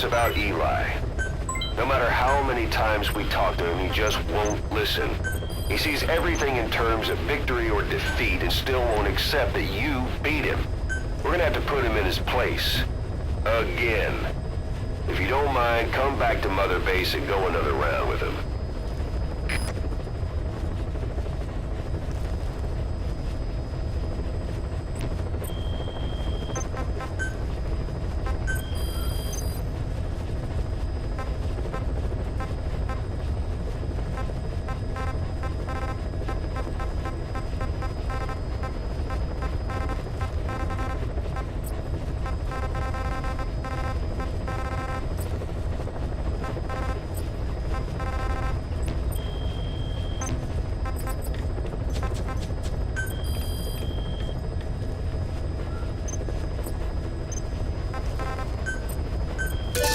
this about Eli. No matter how many times we talk to him, he just won't listen. He sees everything in terms of victory or defeat and still won't accept that you beat him. We're gonna have to put him in his place. Again. If you don't mind, come back to Mother Base and go another round with him.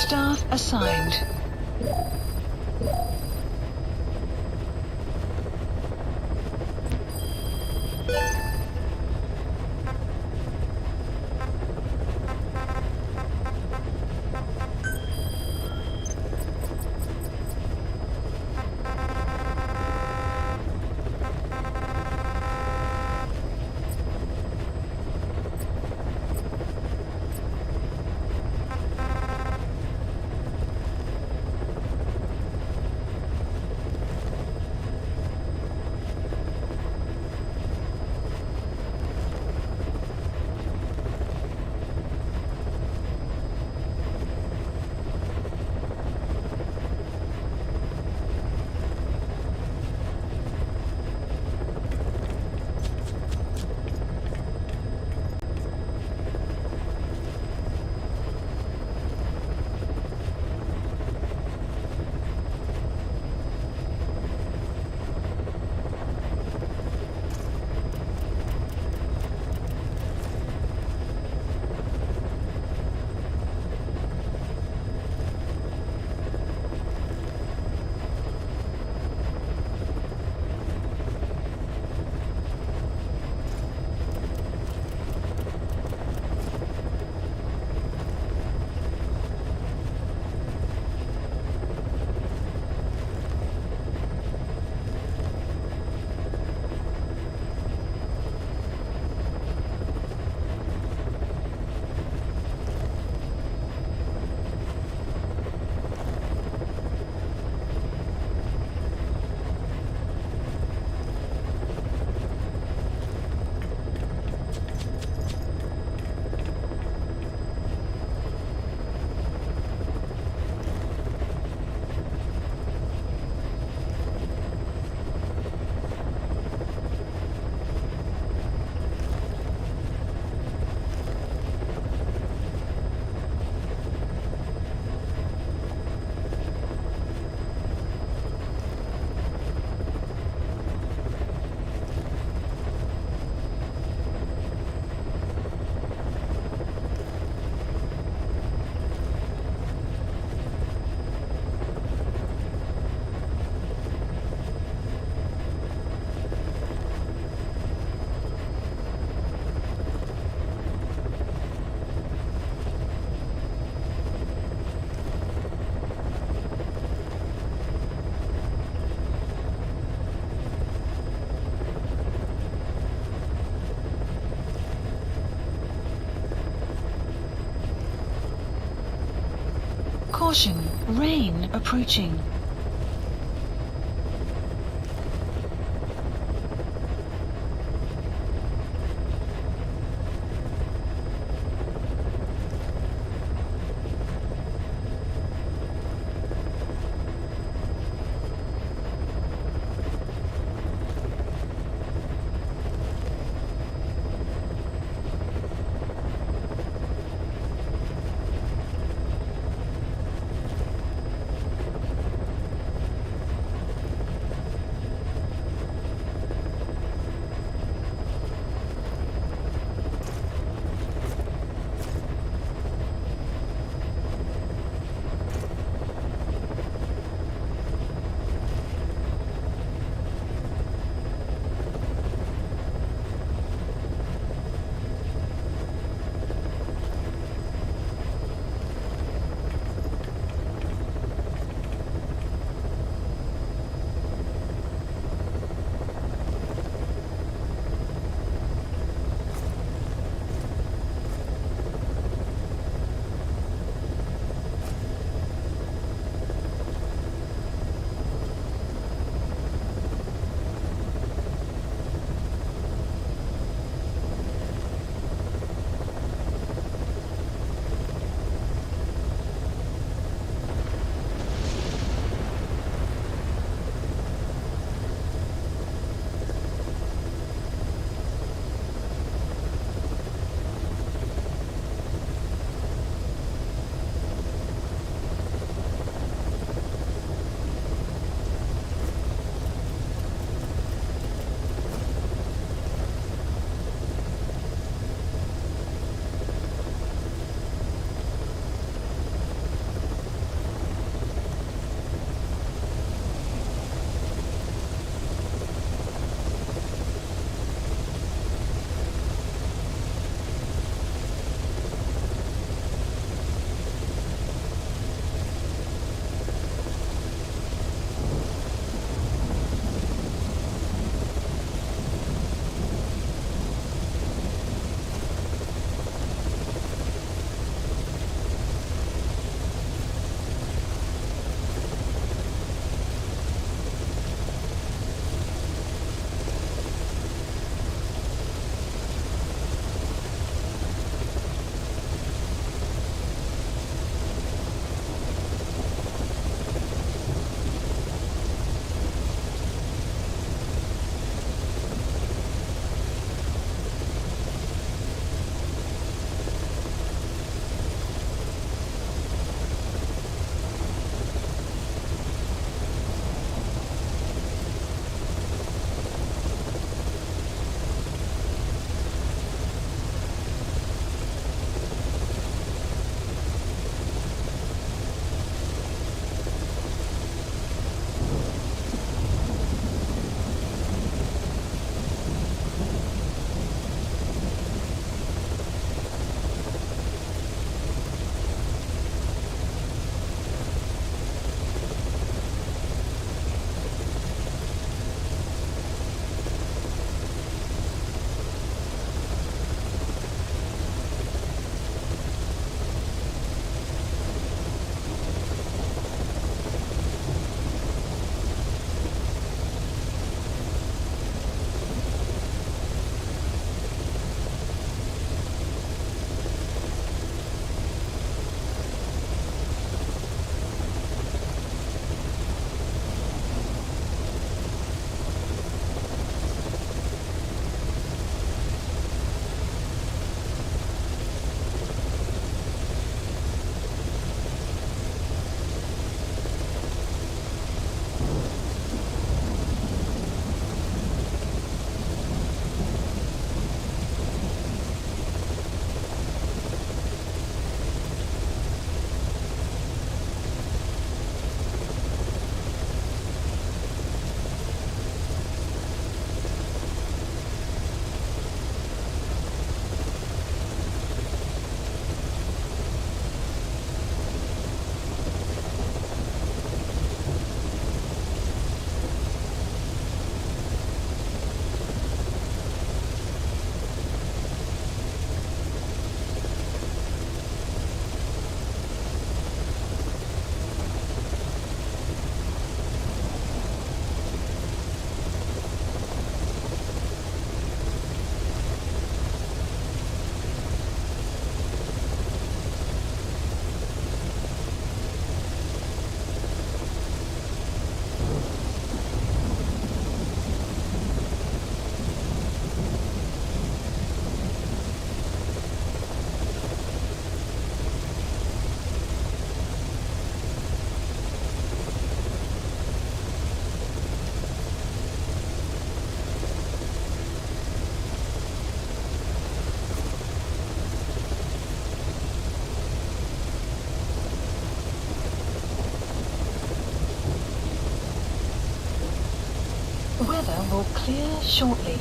Staff assigned. Caution, rain approaching. will clear shortly.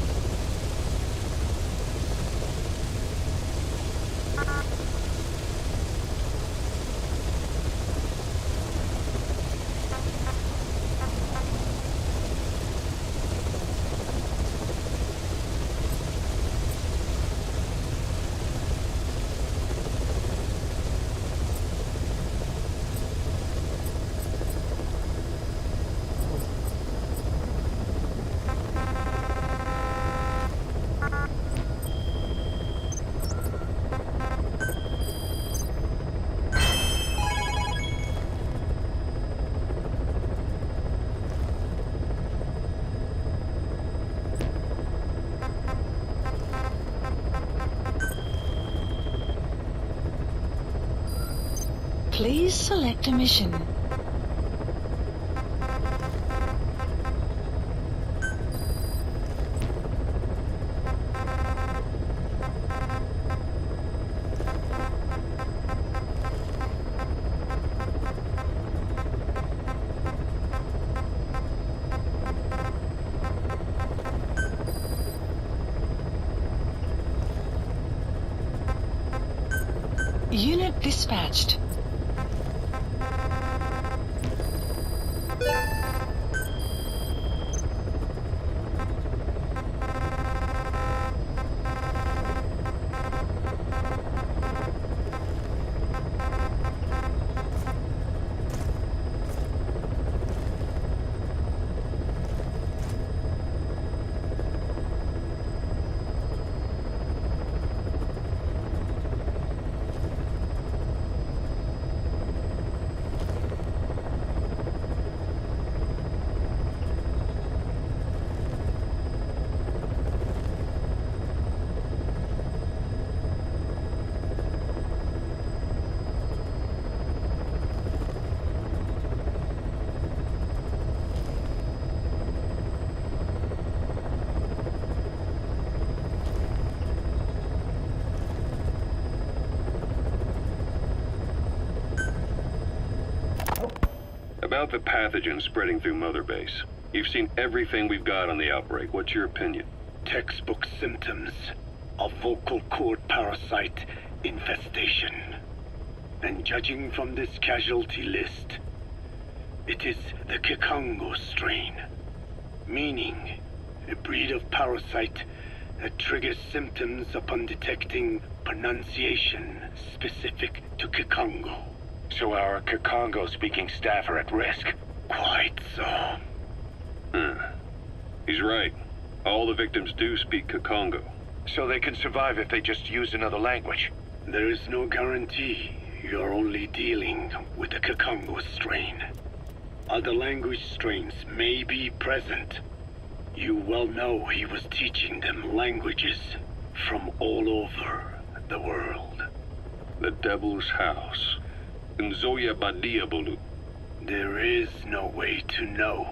Please select a mission. Unit dispatched. About the pathogen spreading through Mother Base. You've seen everything we've got on the outbreak. What's your opinion? Textbook symptoms of vocal cord parasite infestation. And judging from this casualty list, it is the Kikongo strain, meaning a breed of parasite that triggers symptoms upon detecting pronunciation specific to Kikongo. So our Kikongo-speaking staff are at risk? Quite so. He's right. All the victims do speak Kikongo. So they can survive if they just use another language? There is no guarantee. You're only dealing with the Kikongo strain. Other language strains may be present. You well know he was teaching them languages from all over the world. The Devil's House. Nzoya Badiabolu. There is no way to know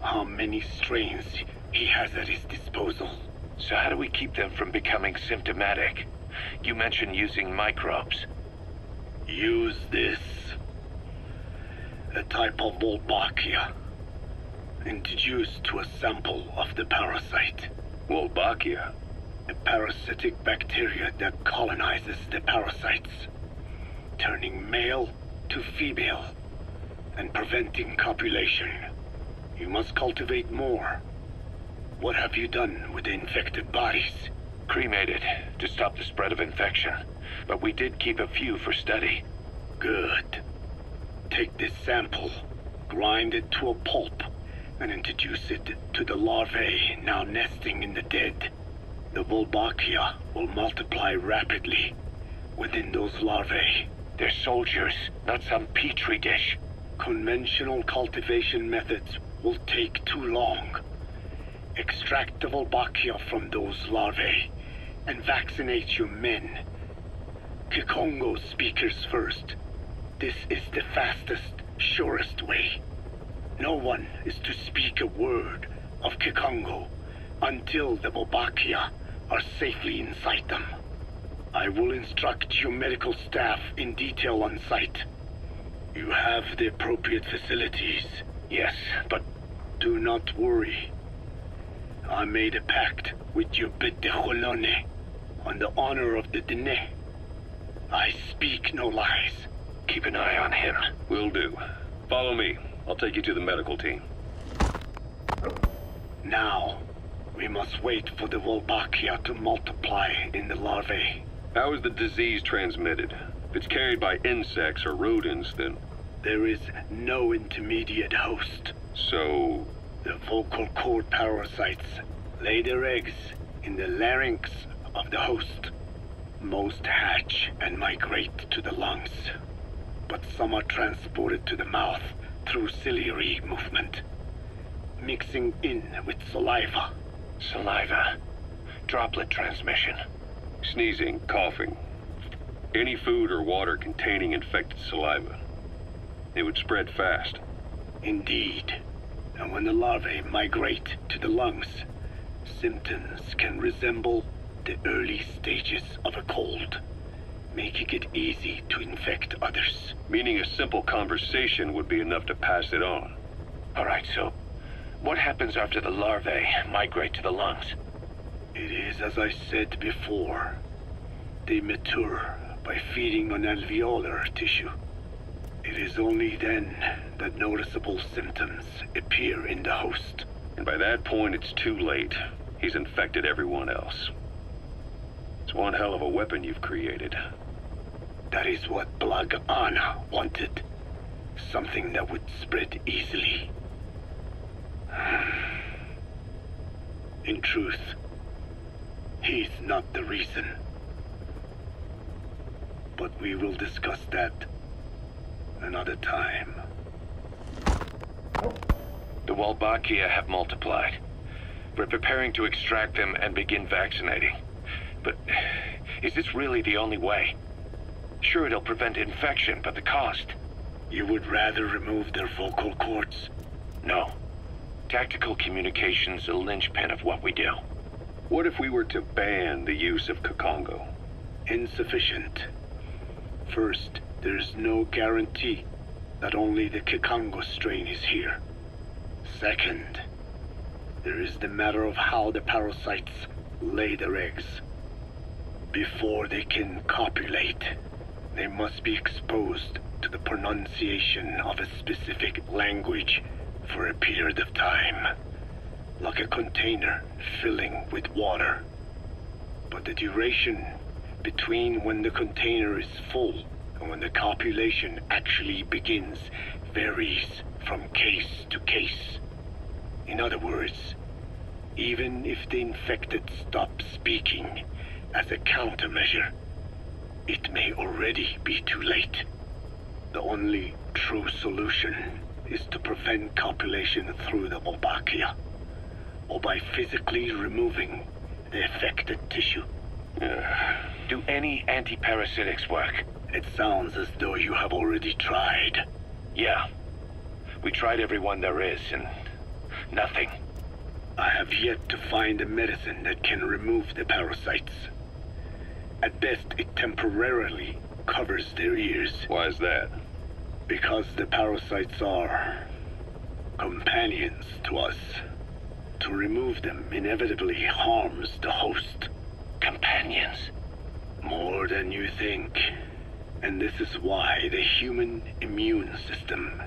how many strains he has at his disposal. So how do we keep them from becoming symptomatic? You mentioned using microbes. Use this. A type of Wolbachia, introduced to a sample of the parasite. Wolbachia? A parasitic bacteria that colonizes the parasites, turning male to female and preventing copulation. You must cultivate more. What have you done with the infected bodies? Cremated to stop the spread of infection, but we did keep a few for study. Good. Take this sample, grind it to a pulp, and introduce it to the larvae now nesting in the dead. The Wolbachia will multiply rapidly within those larvae. They're soldiers, not some petri dish. Conventional cultivation methods will take too long. Extract the Wolbachia from those larvae and vaccinate your men. Kikongo speakers first. This is the fastest, surest way. No one is to speak a word of Kikongo until the Wolbachia are safely inside them. I will instruct your medical staff in detail on site. You have the appropriate facilities. Yes, but do not worry. I made a pact with your bit de Jolone on the honor of the Dene. I speak no lies. Keep an eye on him. Will do. Follow me. I'll take you to the medical team. Now, we must wait for the Wolbachia to multiply in the larvae. How is the disease transmitted? If it's carried by insects or rodents, then... There is no intermediate host. So... The vocal cord parasites lay their eggs in the larynx of the host. Most hatch and migrate to the lungs, but some are transported to the mouth through ciliary movement, mixing in with saliva. Saliva. Droplet transmission. Sneezing, coughing. Any food or water containing infected saliva. It would spread fast. Indeed. And when the larvae migrate to the lungs, symptoms can resemble the early stages of a cold, making it easy to infect others. Meaning a simple conversation would be enough to pass it on. Alright, so what happens after the larvae migrate to the lungs? It is as I said before. They mature by feeding on alveolar tissue. It is only then that noticeable symptoms appear in the host. And by that point, it's too late. He's infected everyone else. It's one hell of a weapon you've created. That is what Blag Anna wanted. Something that would spread easily. In truth, he's not the reason. But we will discuss that another time. The Wolbachia have multiplied. We're preparing to extract them and begin vaccinating. But is this really the only way? Sure, it'll prevent infection, but the cost? You would rather remove their vocal cords? No. Tactical communication's a linchpin of what we do. What if we were to ban the use of Kakongo? Insufficient. First, there is no guarantee that only the Kikongo strain is here. Second, there is the matter of how the parasites lay their eggs. Before they can copulate, they must be exposed to the pronunciation of a specific language for a period of time, like a container filling with water. But the duration between when the container is full and when the copulation actually begins varies from case to case. In other words, even if the infected stop speaking as a countermeasure, it may already be too late. The only true solution is to prevent copulation through the Wolbachia, or by physically removing the affected tissue. Do any antiparasitics work? It sounds as though you have already tried. Yeah. We tried every one there is, and nothing. I have yet to find a medicine that can remove the parasites. At best, it temporarily covers their ears. Why is that? Because the parasites are companions to us. To remove them inevitably harms the host. Companions? More than you think. And this is why the human immune system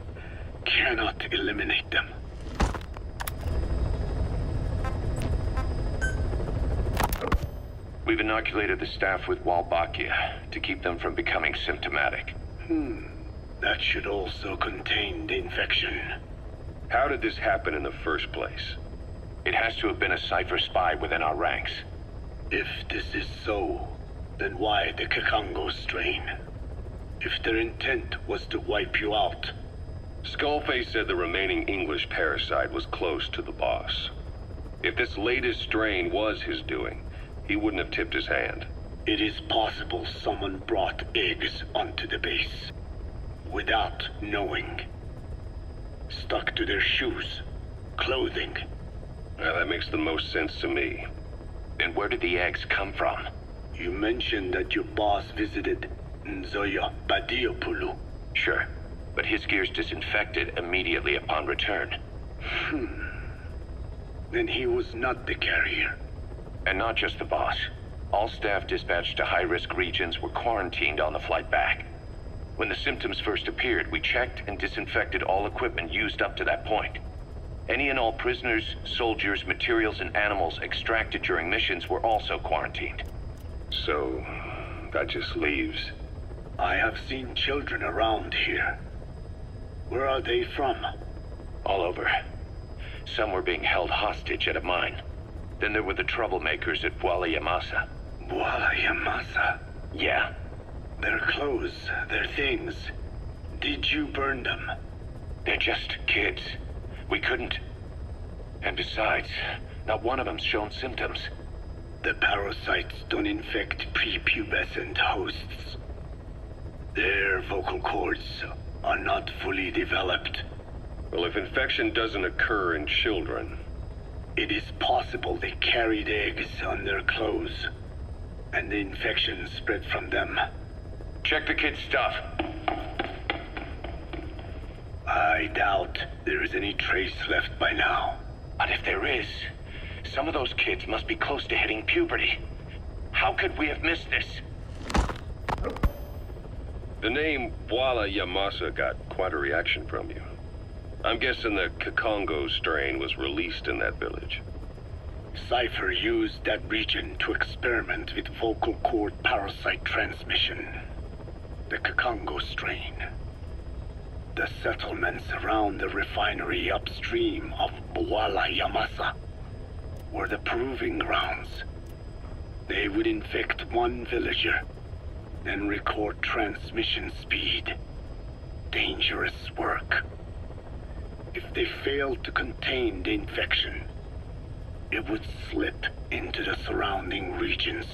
cannot eliminate them. We've inoculated the staff with Wolbachia to keep them from becoming symptomatic. That should also contain the infection. How did this happen in the first place? It has to have been a Cypher spy within our ranks. If this is so, then why the Kikongo strain? If their intent was to wipe you out. Skullface said the remaining English parasite was close to the boss. If this latest strain was his doing, he wouldn't have tipped his hand. It is possible someone brought eggs onto the base without knowing. Stuck to their shoes, clothing. Well, that makes the most sense to me. And where did the eggs come from? You mentioned that your boss visited Nzoya Badiopulu. Sure, but his gear's disinfected immediately upon return. Then he was not the carrier. And not just the boss. All staff dispatched to high-risk regions were quarantined on the flight back. When the symptoms first appeared, we checked and disinfected all equipment used up to that point. Any and all prisoners, soldiers, materials, and animals extracted during missions were also quarantined. So, that just leaves... I have seen children around here. Where are they from? All over. Some were being held hostage at a mine. Then there were the troublemakers at Yamasa. Yamasa? Yeah. Their clothes, their things. Did you burn them? They're just kids. We couldn't. And besides, not one of them's shown symptoms. The parasites don't infect prepubescent hosts. Their vocal cords are not fully developed. Well, if infection doesn't occur in children... It is possible they carried eggs on their clothes, and the infection spread from them. Check the kid's stuff. I doubt there is any trace left by now. But if there is, some of those kids must be close to hitting puberty. How could we have missed this? The name Yamasa got quite a reaction from you. I'm guessing the Kikongo strain was released in that village. Cypher used that region to experiment with vocal cord parasite transmission. The Kikongo strain. The settlements around the refinery upstream of Yamasa were the proving grounds. They would infect one villager, then record transmission speed. Dangerous work. If they failed to contain the infection, it would slip into the surrounding regions.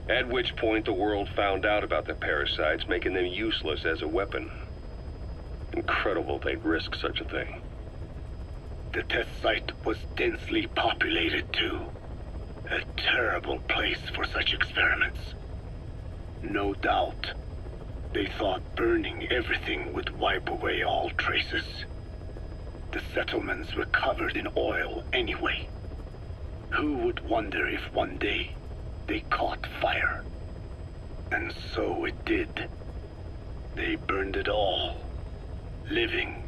At which point the world found out about the parasites, making them useless as a weapon. Incredible they'd risk such a thing. The test site was densely populated too. A terrible place for such experiments. No doubt, they thought burning everything would wipe away all traces. The settlements were covered in oil anyway. Who would wonder if one day they caught fire? And so it did. They burned it all, living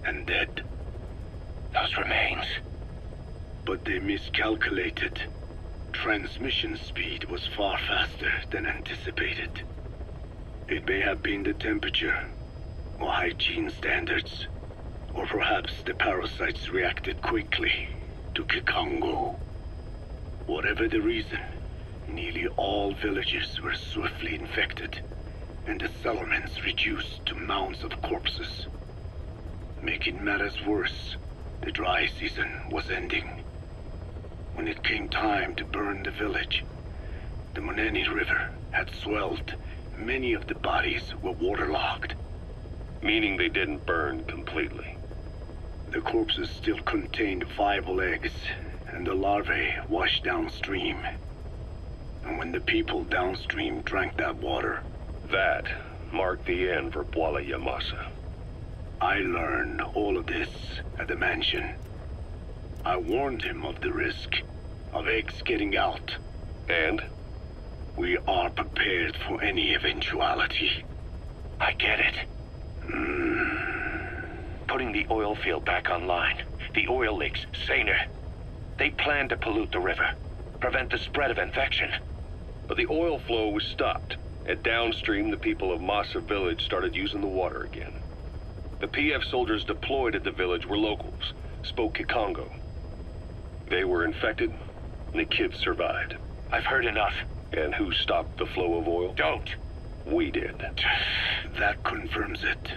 and dead. Those remains. But they miscalculated. Transmission speed was far faster than anticipated. It may have been the temperature, or hygiene standards, or perhaps the parasites reacted quickly to Kikongo. Whatever the reason, nearly all villages were swiftly infected, and the settlements reduced to mounds of corpses. Making matters worse, the dry season was ending. When it came time to burn the village, the Moneni River had swelled. Many of the bodies were waterlogged. Meaning they didn't burn completely. The corpses still contained viable eggs, and the larvae washed downstream. And when the people downstream drank that water... That marked the end for Yamasa. I learned all of this at the mansion. I warned him of the risk of eggs getting out. And? We are prepared for any eventuality. I get it. Putting the oil field back online. The oil leaks, saner. They planned to pollute the river, prevent the spread of infection. But the oil flow was stopped, and downstream the people of Masa Village started using the water again. The PF soldiers deployed at the village were locals, spoke Kikongo. They were infected, and the kids survived. I've heard enough. And who stopped the flow of oil? Don't. We did. That confirms it.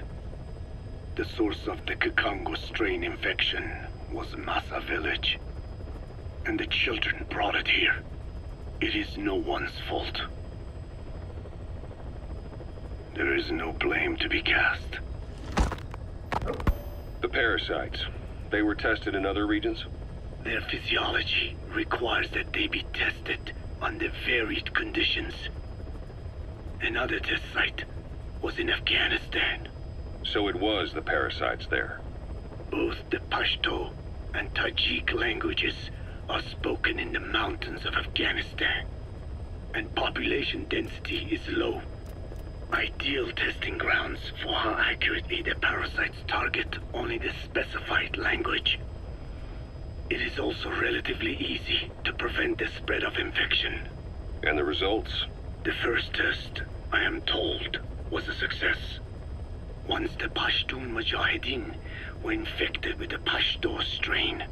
The source of the Kikongo strain infection was Masa Village. And the children brought it here. It is no one's fault. There is no blame to be cast. The parasites, they were tested in other regions? Their physiology requires that they be tested under varied conditions. Another test site was in Afghanistan. So it was the parasites there. Both the Pashto and Tajik languages are spoken in the mountains of Afghanistan, and population density is low. Ideal testing grounds for how accurately the parasites target only the specified language. It is also relatively easy to prevent the spread of infection. And the results? The first test, I am told, was a success. Once the Pashtun Mujahideen were infected with the Pashto strain,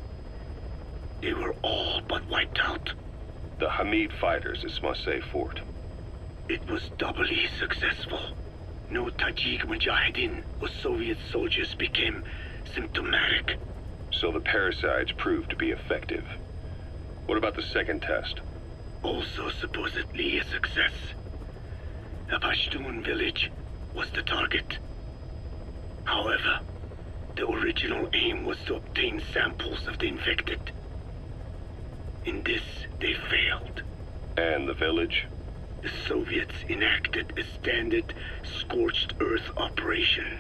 they were all but wiped out. The Hamid fighters at Smasei Fort. It was doubly successful. No Tajik Mujahideen or Soviet soldiers became symptomatic. So the parasites proved to be effective. What about the second test? Also supposedly a success. A Pashtun village was the target. However, the original aim was to obtain samples of the infected. In this, they failed. And the village? The Soviets enacted a standard scorched earth operation.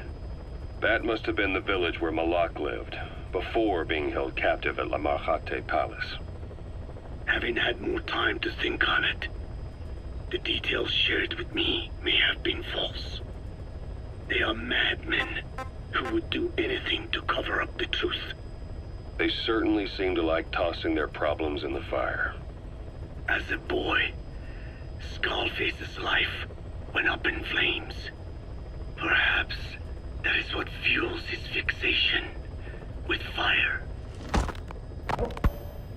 That must have been the village where Malak lived, before being held captive at La Marjate Palace. Having had more time to think on it, the details shared with me may have been false. They are madmen who would do anything to cover up the truth. They certainly seem to like tossing their problems in the fire. As a boy, Skullface's life went up in flames. Perhaps that is what fuels his fixation with fire.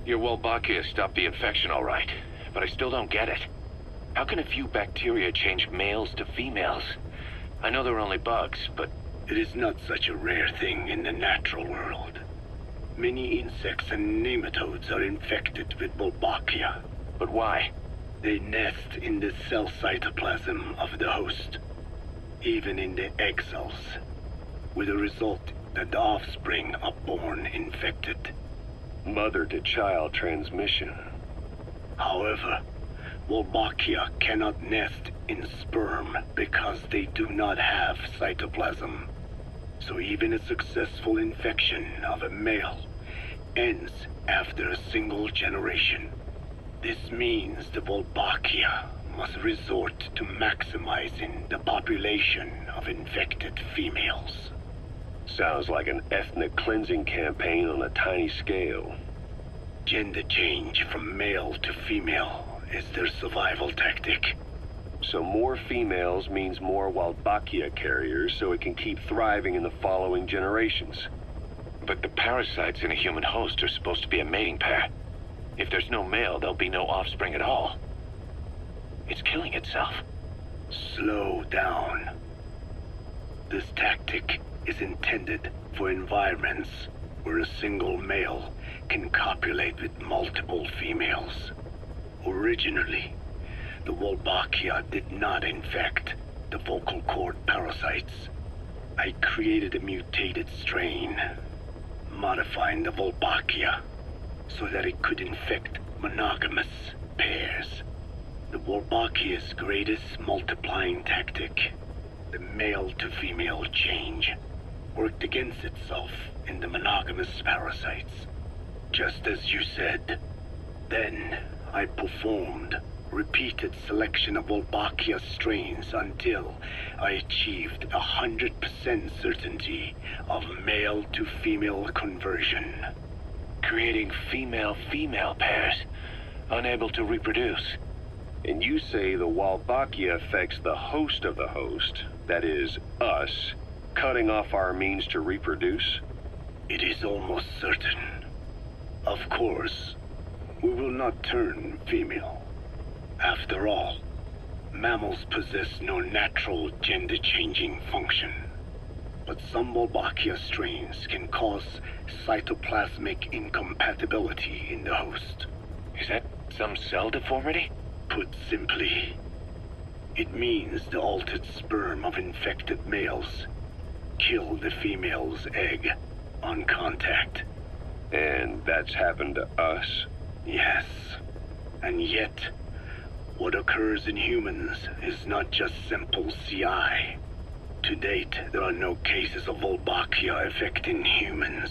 Your Wolbachia stopped the infection all right, but I still don't get it. How can a few bacteria change males to females? I know they're only bugs, but... It is not such a rare thing in the natural world. Many insects and nematodes are infected with Wolbachia. But why? They nest in the cell cytoplasm of the host, even in the egg cells, with the result that the offspring are born infected. Mother-to-child transmission. However, Wolbachia cannot nest in sperm because they do not have cytoplasm. So even a successful infection of a male ends after a single generation. This means the Wolbachia must resort to maximizing the population of infected females. Sounds like an ethnic cleansing campaign on a tiny scale. Gender change from male to female is their survival tactic. So more females means more Wolbachia carriers, so it can keep thriving in the following generations. But the parasites in a human host are supposed to be a mating pair. If there's no male, there'll be no offspring at all. It's killing itself. Slow down. This tactic is intended for environments where a single male can copulate with multiple females. Originally, the Wolbachia did not infect the vocal cord parasites. I created a mutated strain, modifying the Wolbachia so that it could infect monogamous pairs. The Wolbachia's greatest multiplying tactic, the male-to-female change, worked against itself in the monogamous parasites. Just as you said. Then I performed repeated selection of Wolbachia strains until I achieved 100% certainty of male-to-female conversion. Creating female-female pairs, unable to reproduce. And you say the Wolbachia affects the host of the host, that is, us, cutting off our means to reproduce? It is almost certain. Of course, we will not turn female. After all, mammals possess no natural gender-changing function. But some Wolbachia strains can cause cytoplasmic incompatibility in the host. Is that some cell deformity? Put simply, it means the altered sperm of infected males kill the female's egg on contact. And that's happened to us? Yes, and yet, what occurs in humans is not just simple CI. To date, there are no cases of Wolbachia affecting humans.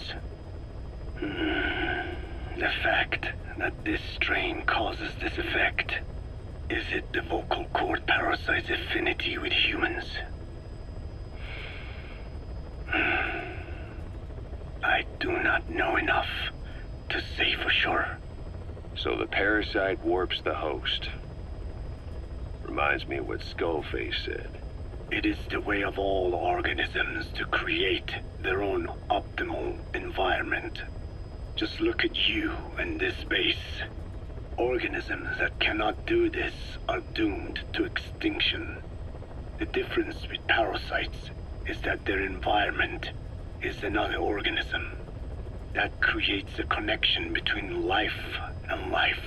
The fact that this strain causes this effect. Is it the vocal cord parasite's affinity with humans? I do not know enough to say for sure. So the parasite warps the host. Reminds me of what Skullface said. It is the way of all organisms to create their own optimal environment. Just look at you and this base. Organisms that cannot do this are doomed to extinction. The difference with parasites is that their environment is another organism. That creates a connection between life and life.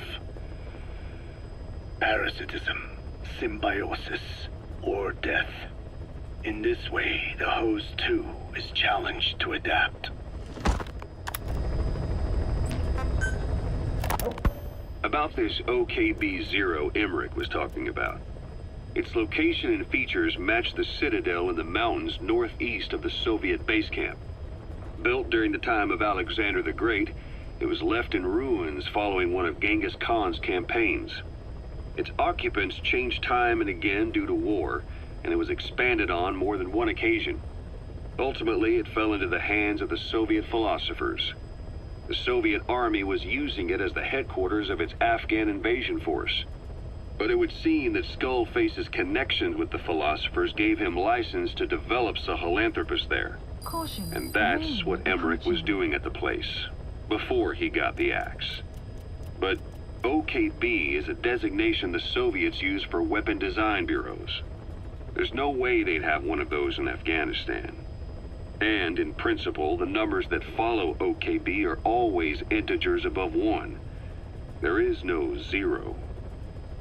Parasitism, symbiosis, or death. In this way, the host too is challenged to adapt. About this OKB-0 Emmerich was talking about. Its location and features match the citadel in the mountains northeast of the Soviet base camp. Built during the time of Alexander the Great, it was left in ruins following one of Genghis Khan's campaigns. Its occupants changed time and again due to war, and it was expanded on more than one occasion. Ultimately, it fell into the hands of the Soviet philosophers. The Soviet army was using it as the headquarters of its Afghan invasion force. But it would seem that Skullface's connections with the philosophers gave him license to develop Sahelanthropus there. Caution. And that's what Emmerich was doing at the place, before he got the axe. But OKB is a designation the Soviets use for weapon design bureaus. There's no way they'd have one of those in Afghanistan. And in principle, the numbers that follow OKB are always integers above 1. There is no 0.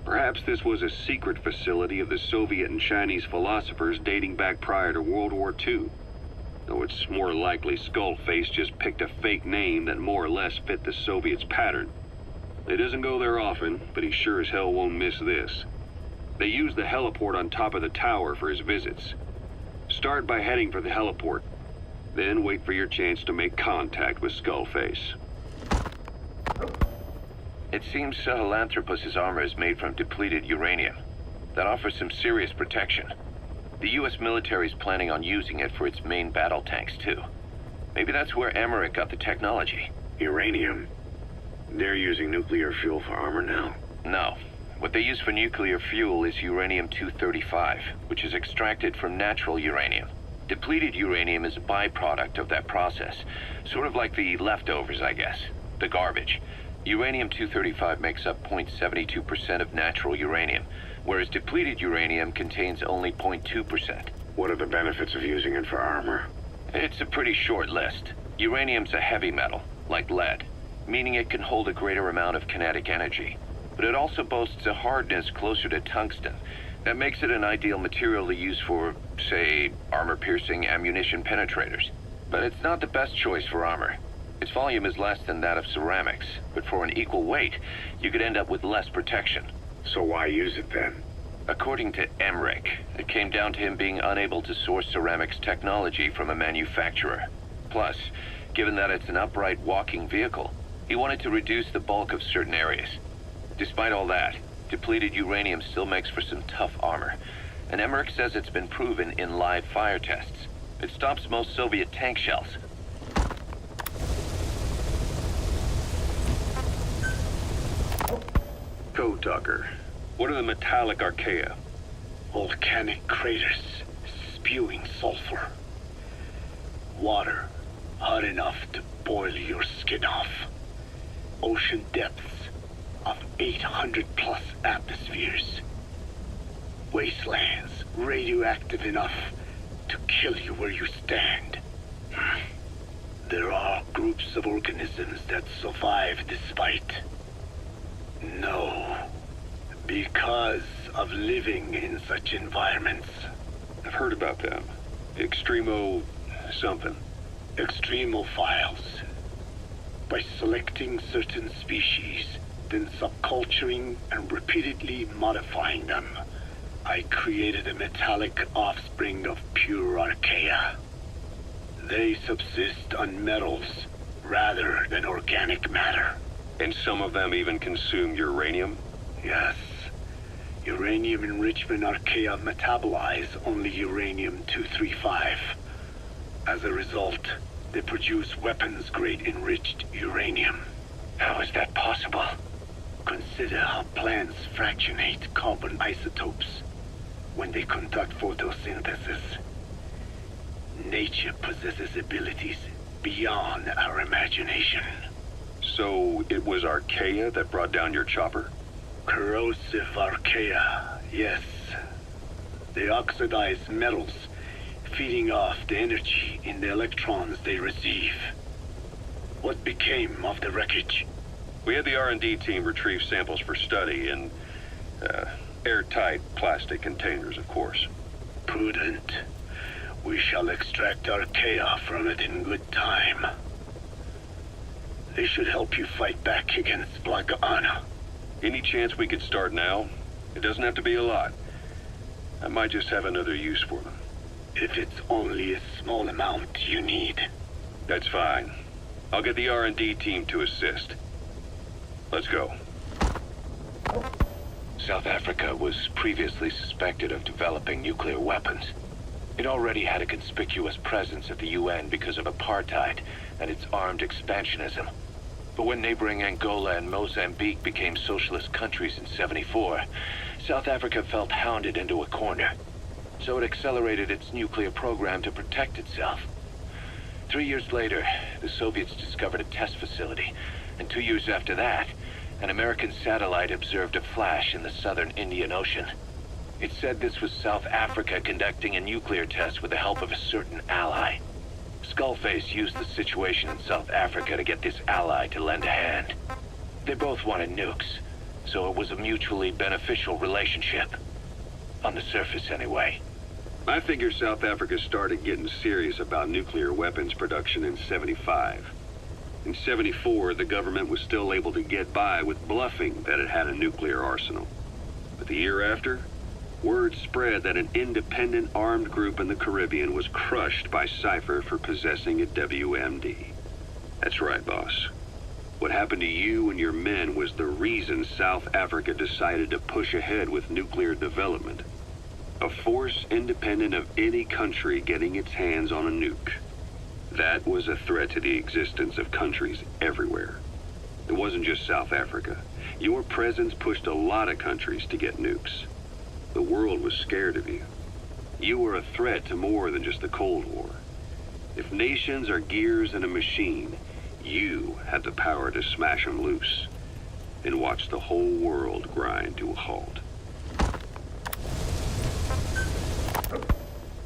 Perhaps this was a secret facility of the Soviet and Chinese philosophers dating back prior to World War II. Though it's more likely Skullface just picked a fake name that more or less fit the Soviets' pattern. He doesn't go there often, but he sure as hell won't miss this. They use the heliport on top of the tower for his visits. Start by heading for the heliport. Then wait for your chance to make contact with Skullface. It seems Sahelanthropus's armor is made from depleted uranium. That offers some serious protection. The U.S. military is planning on using it for its main battle tanks, too. Maybe that's where Emmerich got the technology. Uranium? They're using nuclear fuel for armor now? No. What they use for nuclear fuel is uranium-235, which is extracted from natural uranium. Depleted uranium is a byproduct of that process. Sort of like the leftovers, I guess. The garbage. Uranium-235 makes up 0.72% of natural uranium, whereas depleted uranium contains only 0.2%. What are the benefits of using it for armor? It's a pretty short list. Uranium's a heavy metal, like lead, meaning it can hold a greater amount of kinetic energy. But it also boasts a hardness closer to tungsten. That makes it an ideal material to use for, say, armor-piercing ammunition penetrators. But it's not the best choice for armor. Its volume is less than that of ceramics, but for an equal weight, you could end up with less protection. So why use it then? According to Emmerich, it came down to him being unable to source ceramics technology from a manufacturer. Plus, given that it's an upright walking vehicle, he wanted to reduce the bulk of certain areas. Despite all that, depleted uranium still makes for some tough armor, and Emmerich says it's been proven in live fire tests. It stops most Soviet tank shells. Code Talker, what are the metallic archaea? Volcanic craters spewing sulfur. Water hot enough to boil your skin off. Ocean depths of 800 plus atmospheres. Wastelands radioactive enough to kill you where you stand. There are groups of organisms that survive this fight. No, because of living in such environments. I've heard about them. Extremo... something. Extremophiles. By selecting certain species, then subculturing and repeatedly modifying them, I created a metallic offspring of pure archaea. They subsist on metals, rather than organic matter. And some of them even consume uranium? Yes. Uranium enrichment archaea metabolize only uranium-235. As a result, they produce weapons-grade enriched uranium. How is that possible? Consider how plants fractionate carbon isotopes when they conduct photosynthesis. Nature possesses abilities beyond our imagination. So it was archaea that brought down your chopper? Corrosive archaea, yes. They oxidize metals, feeding off the energy in the electrons they receive. What became of the wreckage? We had the R&D team retrieve samples for study in airtight plastic containers, of course. Prudent. We shall extract archaea from it in good time. They should help you fight back against Black Anna. Any chance we could start now? It doesn't have to be a lot. I might just have another use for them. If it's only a small amount you need. That's fine. I'll get the R&D team to assist. Let's go. South Africa was previously suspected of developing nuclear weapons. It already had a conspicuous presence at the UN because of apartheid and its armed expansionism. But when neighboring Angola and Mozambique became socialist countries in '74, South Africa felt hounded into a corner. So it accelerated its nuclear program to protect itself. 3 years later, the Soviets discovered a test facility, and 2 years after that, an American satellite observed a flash in the southern Indian Ocean. It said this was South Africa conducting a nuclear test with the help of a certain ally. Skullface used the situation in South Africa to get this ally to lend a hand. They both wanted nukes, so it was a mutually beneficial relationship. On the surface, anyway. I figure South Africa started getting serious about nuclear weapons production in '75. In '74, the government was still able to get by with bluffing that it had a nuclear arsenal. But the year after, word spread that an independent armed group in the Caribbean was crushed by Cypher for possessing a WMD. That's right, boss. What happened to you and your men was the reason South Africa decided to push ahead with nuclear development. A force independent of any country getting its hands on a nuke. That was a threat to the existence of countries everywhere. It wasn't just South Africa. Your presence pushed a lot of countries to get nukes. The world was scared of you. You were a threat to more than just the Cold War. If nations are gears in a machine, you had the power to smash them loose and watch the whole world grind to a halt.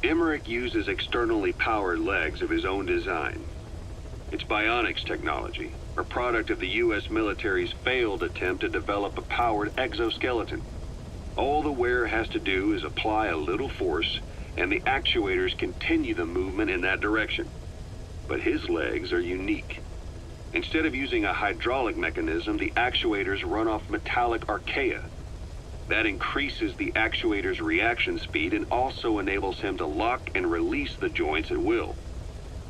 Emmerich uses externally powered legs of his own design. It's bionics technology, a product of the U.S. military's failed attempt to develop a powered exoskeleton. All the wearer has to do is apply a little force, and the actuators continue the movement in that direction. But his legs are unique. Instead of using a hydraulic mechanism, the actuators run off metallic archaea. That increases the actuator's reaction speed and also enables him to lock and release the joints at will.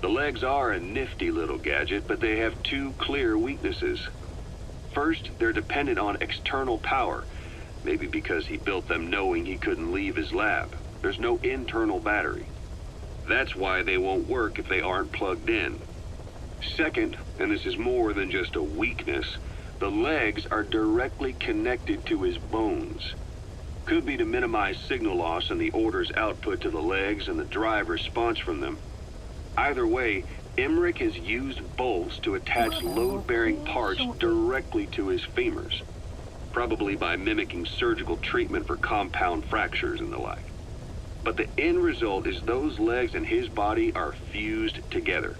The legs are a nifty little gadget, but they have two clear weaknesses. First, they're dependent on external power, maybe because he built them knowing he couldn't leave his lab. There's no internal battery. That's why they won't work if they aren't plugged in. Second, and this is more than just a weakness, the legs are directly connected to his bones. Could be to minimize signal loss in the order's output to the legs and the drive response from them. Either way, Emmerich has used bolts to attach load-bearing parts directly to his femurs, probably by mimicking surgical treatment for compound fractures and the like. But the end result is those legs and his body are fused together,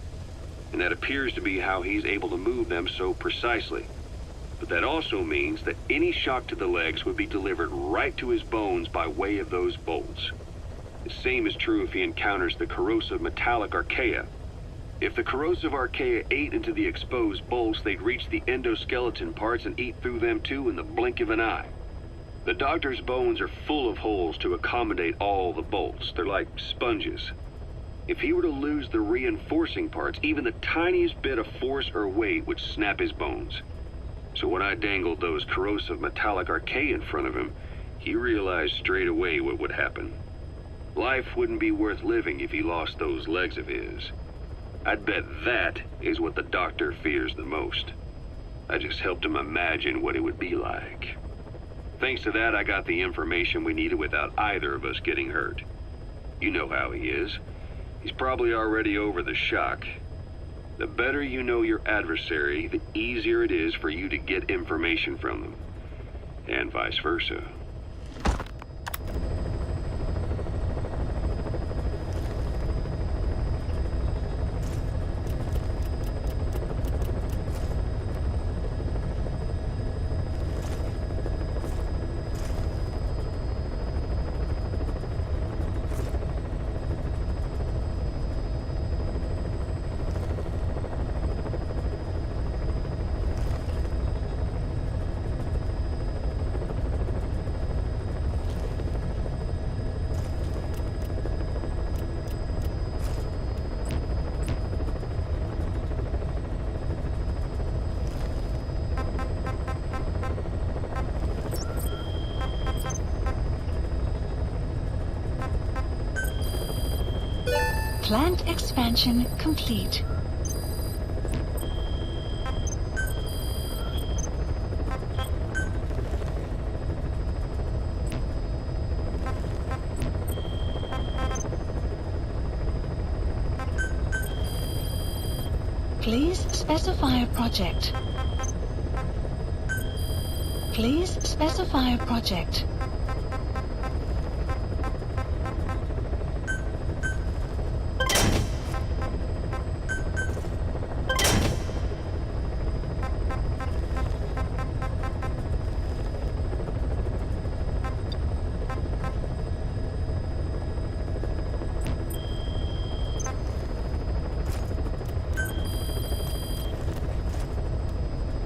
and that appears to be how he's able to move them so precisely. But that also means that any shock to the legs would be delivered right to his bones by way of those bolts. The same is true if he encounters the corrosive metallic archaea. If the corrosive archaea ate into the exposed bolts, they'd reach the endoskeleton parts and eat through them too in the blink of an eye. The doctor's bones are full of holes to accommodate all the bolts. They're like sponges. If he were to lose the reinforcing parts, even the tiniest bit of force or weight would snap his bones. So when I dangled those corrosive metallic archaea in front of him, he realized straight away what would happen. Life wouldn't be worth living if he lost those legs of his. I'd bet that is what the doctor fears the most. I just helped him imagine what it would be like. Thanks to that, I got the information we needed without either of us getting hurt. You know how he is. He's probably already over the shock. The better you know your adversary, the easier it is for you to get information from them. And vice versa. Plant expansion complete. Please specify a project. Please specify a project.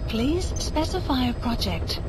Please specify a project.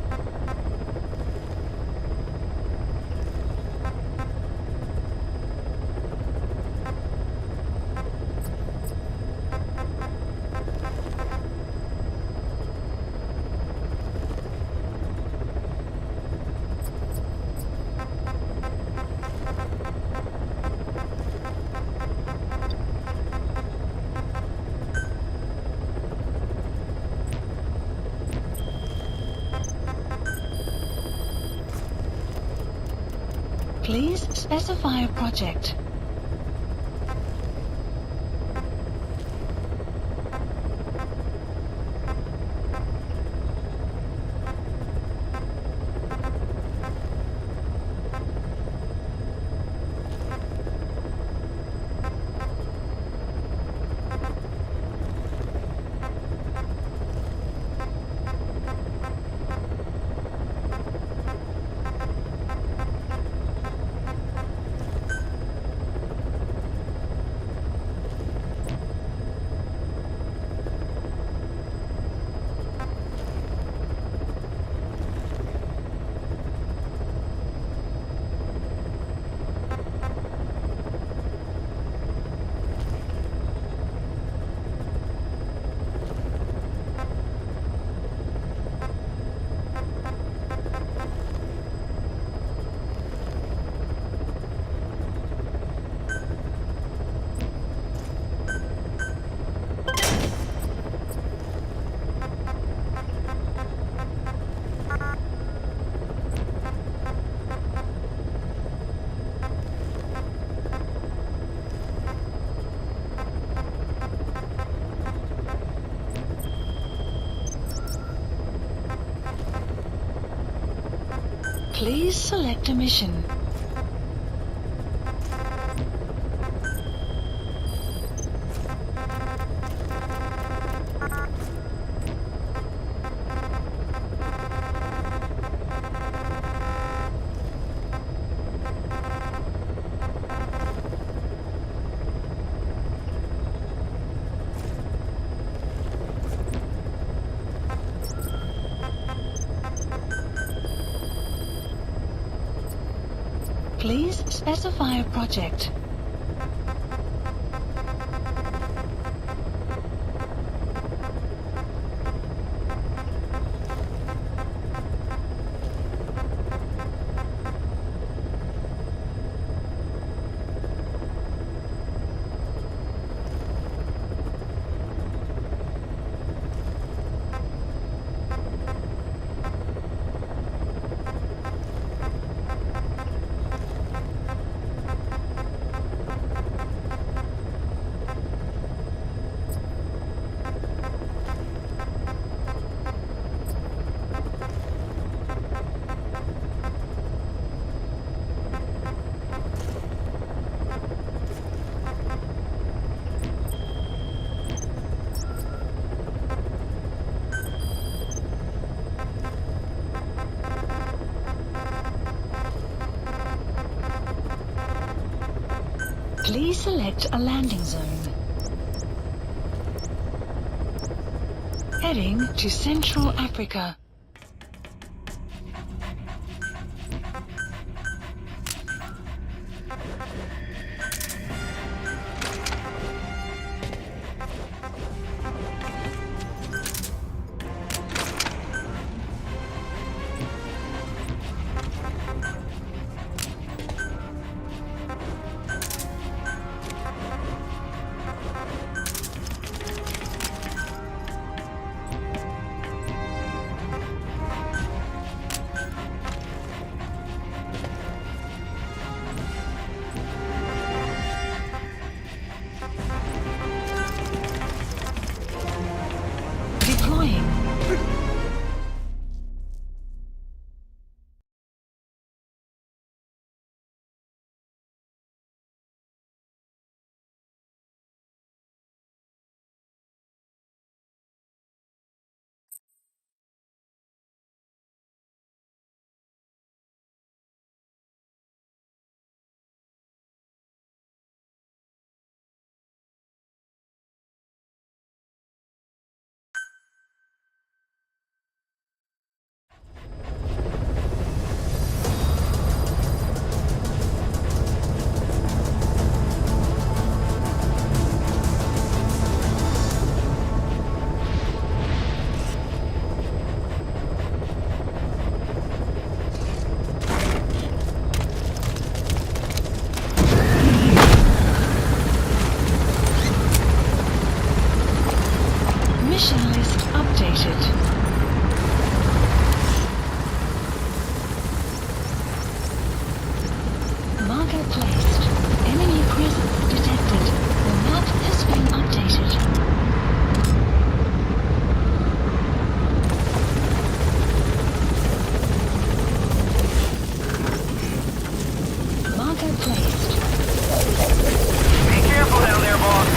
Please specify a project. Please select a mission. Please specify a project. Please select a landing zone. Heading to Central Africa. Deploying. Mission list updated. Marker placed. Enemy presence detected. The map has been updated. Marker placed. Be careful down there, boss.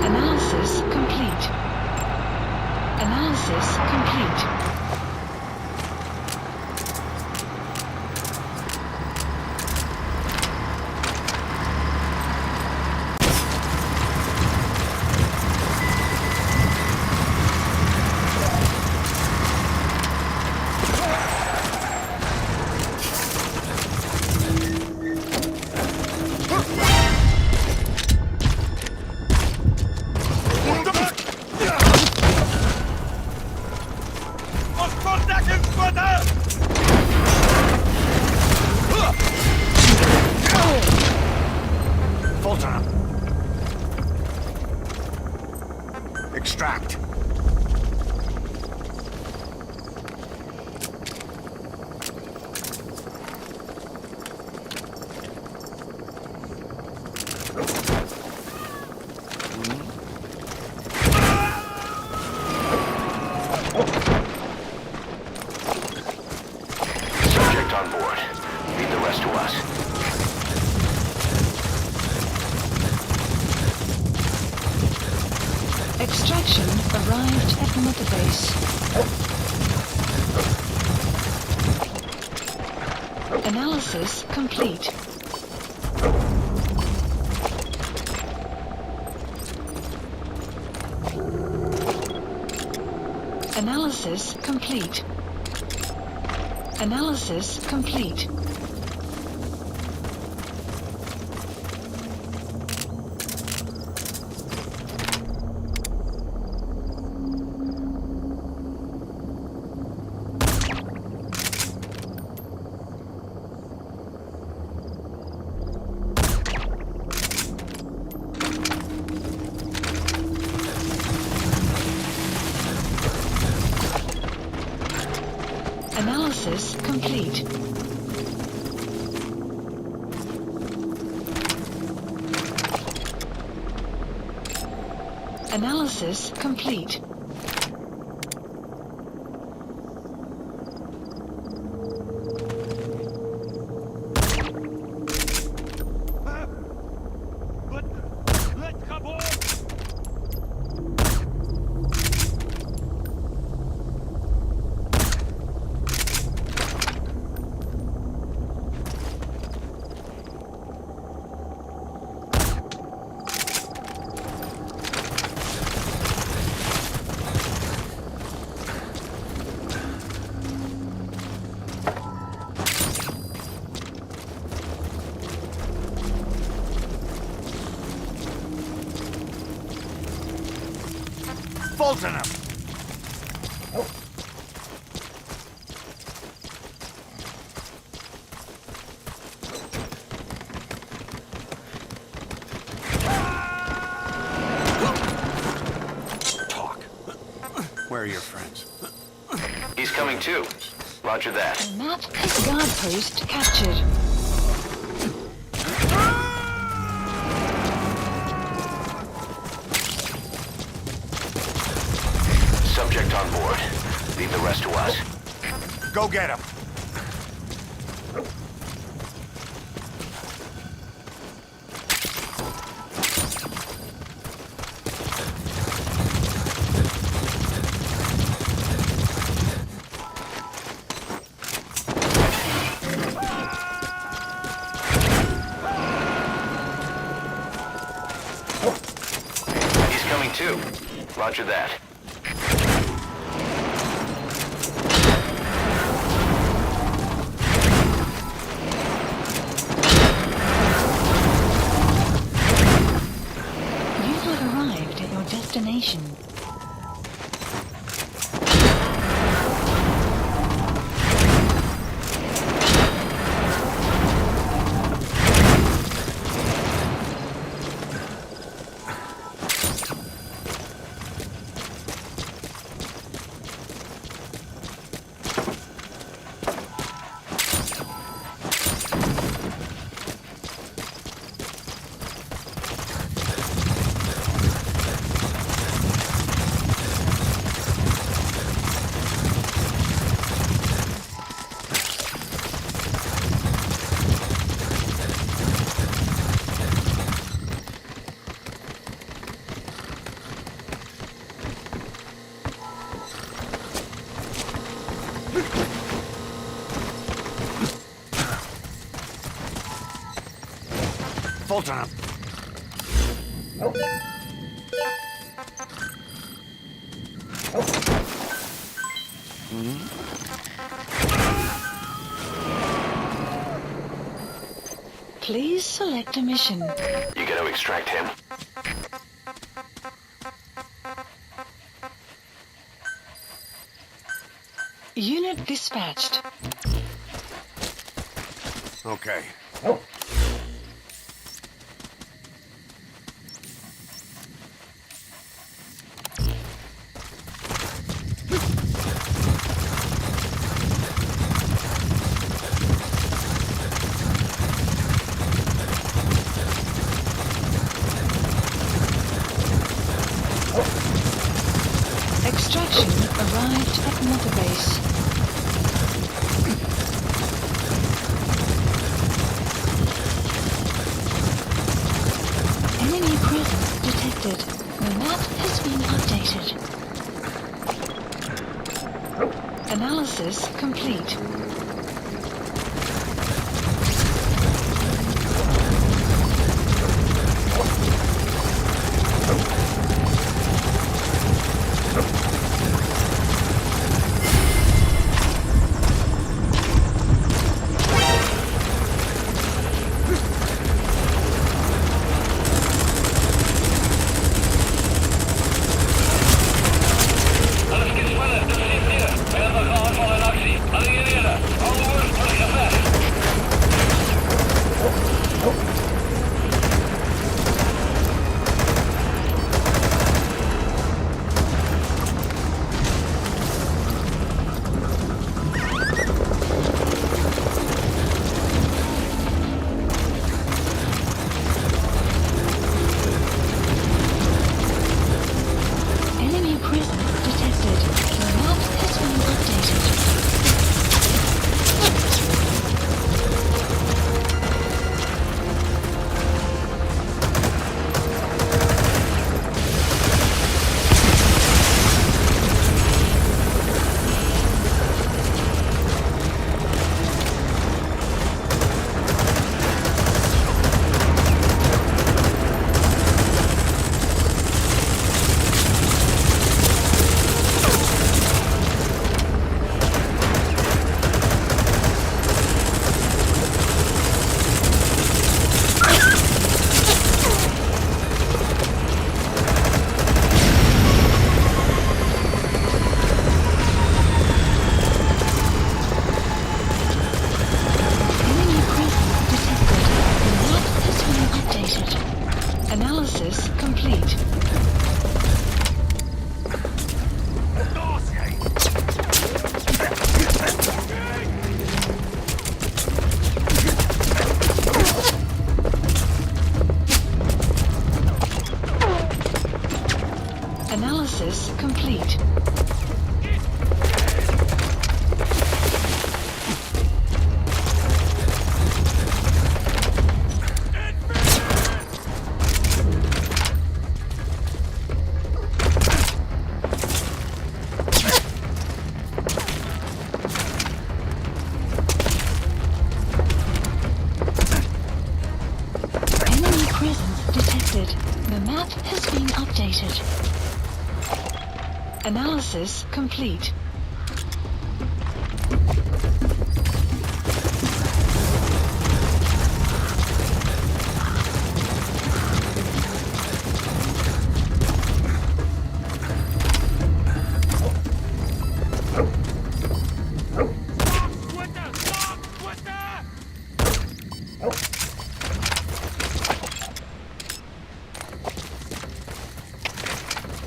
Analysis complete. Analysis complete. Extract. Subject on board. Leave the rest to us. arrived at Mother Base. Analysis complete. Analysis complete. Analysis complete. Analysis complete. Analysis complete. Fulton him! Talk. Where are your friends? He's coming too. Roger that. Map is guard post captured. Subject on board. Leave the rest to us. Go get him! He's coming too. Roger that. Destination. Fulton him! Please select a mission. You gonna extract him? Unit dispatched. Okay. Extraction arrived at Mother Base. Analysis complete. Alles gespannen, dat zit hier. Mehrere aanvallen in actie. Alliëren, alle woorden teruggevecht. Enemy presence detected. The map has been updated. Enemy presence detected. The map has been updated. Analysis complete. Analysis complete. Enemy presence detected. The map has been updated. Analysis complete.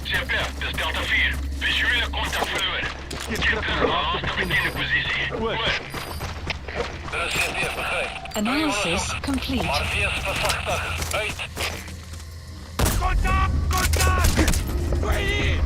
CP, dit is Delta 4. Visuele contact verloren. Keer terug naar de laatste bekende positie. Oor. De CP begrijpt. Analysis complete. Marveers verzachtig. Uit. Contact! Contact! Ready!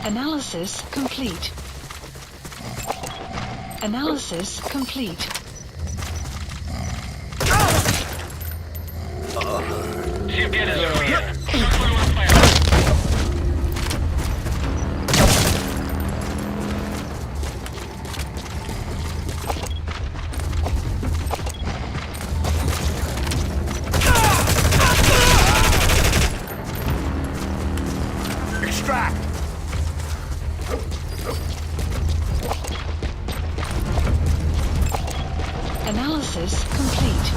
Analysis complete. Analysis complete. CP destruida. Solo uma falha. Extract! Analysis complete.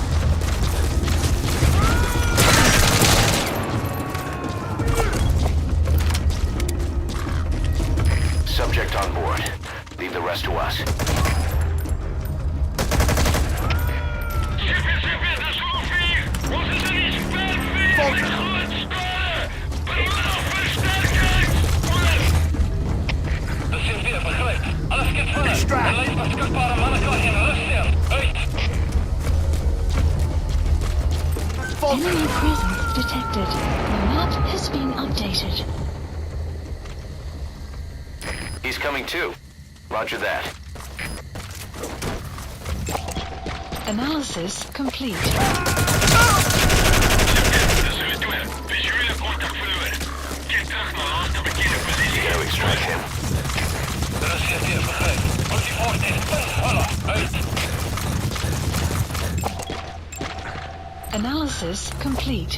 Subject on board. Leave the rest to us. CP, dat is ongeveer. Onze zijn niet perfect. Groot scoren. Belangrijk versterking. De CP begrijpt. Alles gaat vallen. Extract. De lijst beschikbare mannen kan geen rust zijn. Uit. Enemy presence detected. The map has been updated. He's coming too. Roger that. Analysis complete. Zullen doen. Visuele contact verloren. Keer terug naar laatste bekende positie. You gotta extract him. De CP begrijpt. Moet die voort in punt vallen. Uit. Analysis complete.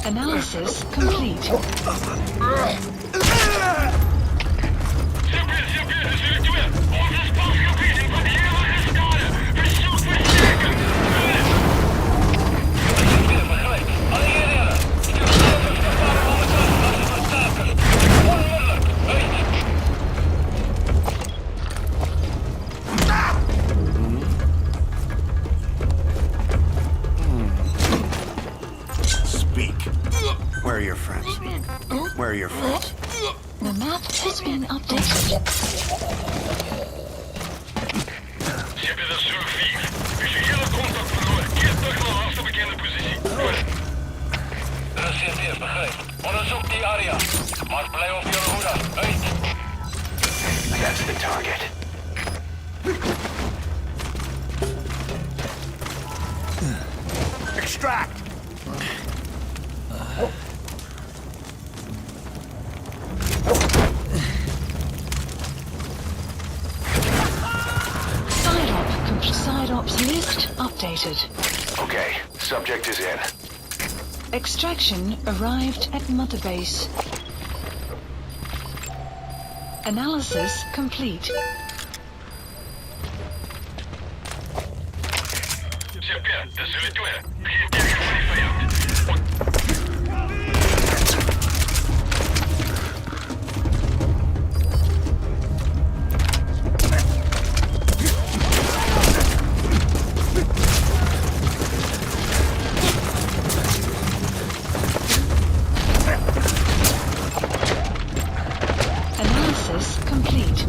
Analysis complete. CP, zullen doen. Onze spansgebied in van hevige schade. Verzoek versterken. CP begrijpt. Alle heren. Stuur alle beschikbare mannen als versterkers. Onmiddellijk. Uit. Speak. Where are your friends? Where are your friends? The map has been updated. CP, dat is 4. Visuele contact verloren. Keer terug naar laatste bekende positie. De CP begrijpt. Onderzoek die area. Maar blijf op je hoede. Uit. That's the target. Extract! Side ops list updated. Okay, subject is in. Extraction arrived at Mother Base. Analysis complete. CP, dat zullen doen. Geen teken van die vijand. Analysis complete.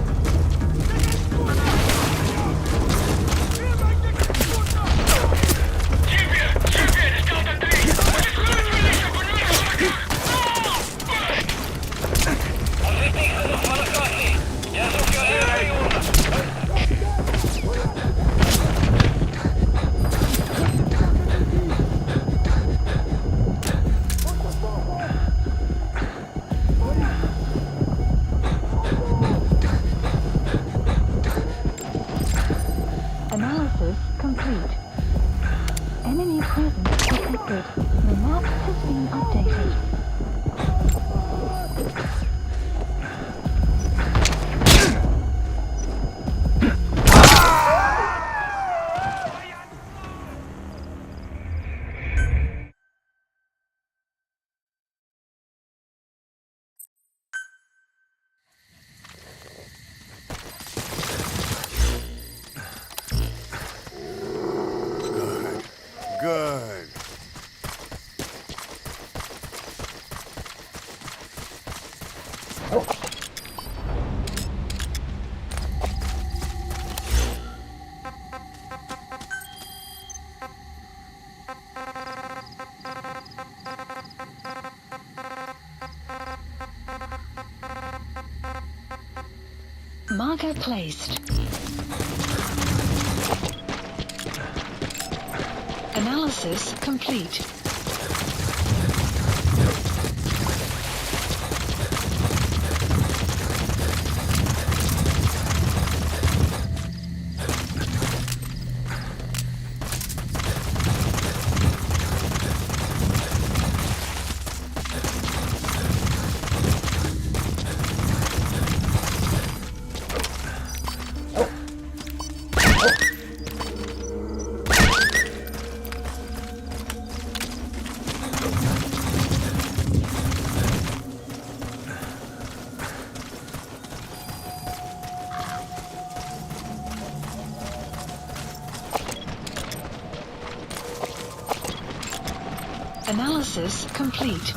Analysis complete. Enemy presence detected. The map has been updated. Good. Marker placed. Analysis complete. Analysis complete.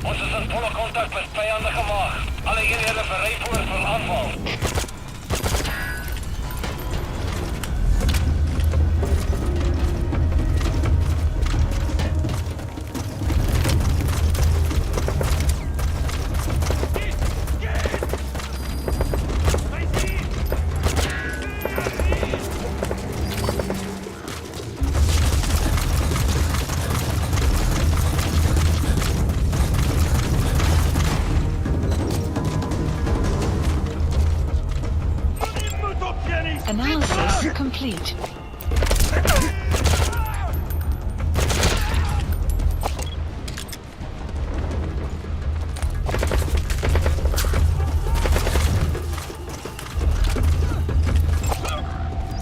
Ons is in volle kontak met vijandige maag. Alle eenhede berei voor vir aanval. Analysis complete.